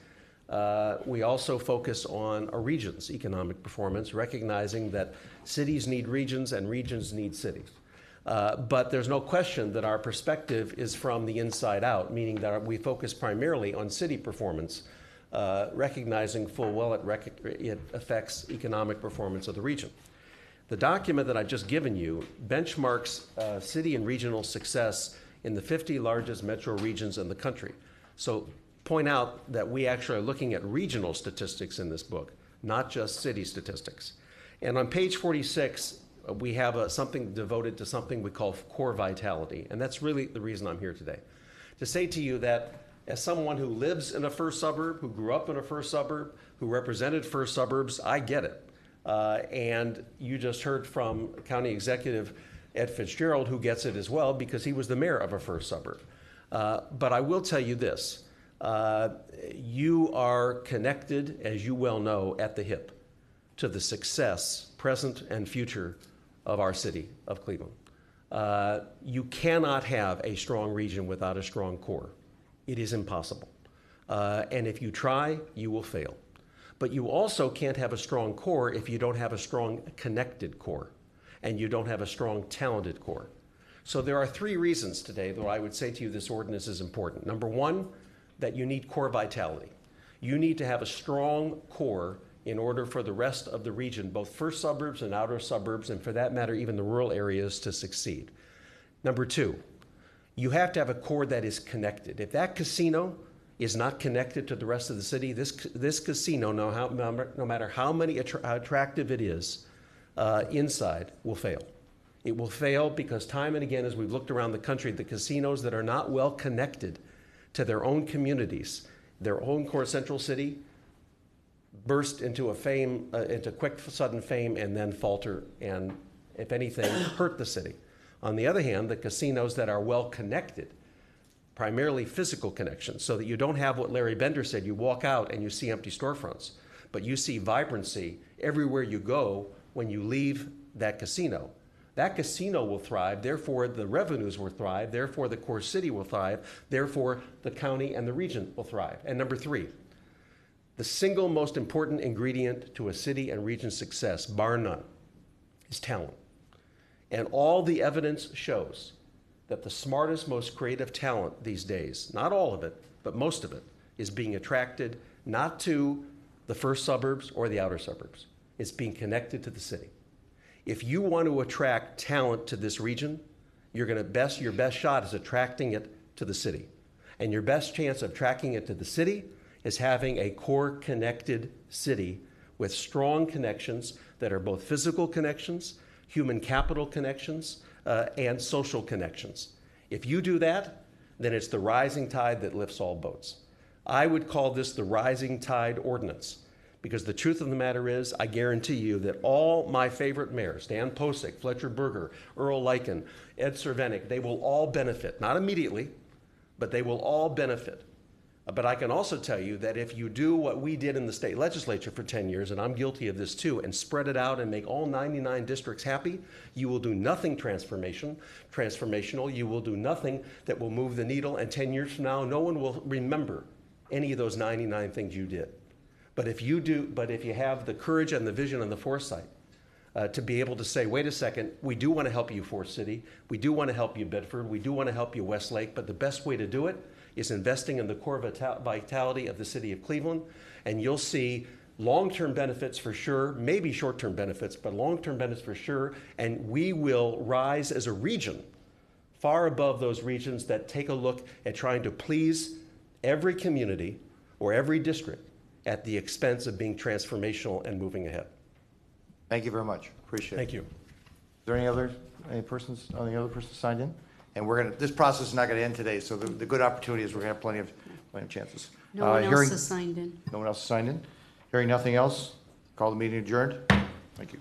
We also focus on a region's economic performance, recognizing that cities need regions and regions need cities. But there's no question that our perspective is from the inside out, meaning that we focus primarily on city performance, recognizing full well it affects economic performance of the region. The document that I've just given you benchmarks city and regional success in the 50 largest metro regions in the country. So point out that we actually are looking at regional statistics in this book, not just city statistics. And on page 46, we have something devoted to something we call core vitality. And that's really the reason I'm here today. To say to you that as someone who lives in a first suburb, who grew up in a first suburb, who represented first suburbs, I get it. And you just heard from County Executive Ed Fitzgerald, who gets it as well because he was the mayor of a first suburb. But I will tell you this. You are connected, as you well know, at the hip to the success, present and future, of our city of Cleveland. You cannot have a strong region without a strong core. It is impossible. And if you try, you will fail. But you also can't have a strong core if you don't have a strong connected core and you don't have a strong talented core. So there are 3 reasons today that I would say to you this ordinance is important. Number 1, that you need core vitality. You need to have a strong core in order for the rest of the region, both first suburbs and outer suburbs, and for that matter, even the rural areas, to succeed. Number 2, you have to have a core that is connected. If that casino is not connected to the rest of the city, this casino, no matter how attractive it is inside, will fail. It will fail because time and again, as we've looked around the country, the casinos that are not well connected to their own communities, their own core central city, burst into into quick, sudden fame, and then falter and, if anything, hurt the city. On the other hand, the casinos that are well connected, primarily physical connections, so that you don't have what Larry Bender said, you walk out and you see empty storefronts, but you see vibrancy everywhere you go when you leave that casino. That casino will thrive, therefore the revenues will thrive, therefore the core city will thrive, therefore the county and the region will thrive. And number 3, the single most important ingredient to a city and region's success, bar none, is talent. And all the evidence shows that the smartest, most creative talent these days, not all of it, but most of it, is being attracted not to the first suburbs or the outer suburbs. It's being connected to the city. If you want to attract talent to this region, your best shot is attracting it to the city. And your best chance of attracting it to the city is having a core connected city with strong connections that are both physical connections, human capital connections, and social connections. If you do that, then it's the rising tide that lifts all boats. I would call this the rising tide ordinance, because the truth of the matter is, I guarantee you that all my favorite mayors, Dan Posick, Fletcher Berger, Earl Lycan, Ed Cervenik, they will all benefit, not immediately, but they will all benefit. But I can also tell you that if you do what we did in the state legislature for 10 years, and I'm guilty of this too, and spread it out and make all 99 districts happy, you will do nothing transformational. You will do nothing that will move the needle, and 10 years from now, no one will remember any of those 99 things you did. But if you have the courage and the vision and the foresight to be able to say, wait a second, we do want to help you, Forest City. We do want to help you, Bedford. We do want to help you, Westlake. But the best way to do it is investing in the core vitality of the city of Cleveland. And you'll see long-term benefits for sure, maybe short-term benefits, but long-term benefits for sure. And we will rise as a region far above those regions that take a look at trying to please every community or every district at the expense of being transformational and moving ahead. Thank you very much. Appreciate it. Thank you. Is there any other persons signed in? And this process is not going to end today, so the good opportunity is we're going to have plenty of chances. No one else has signed in. No one else has signed in? Hearing nothing else, call the meeting adjourned. Thank you.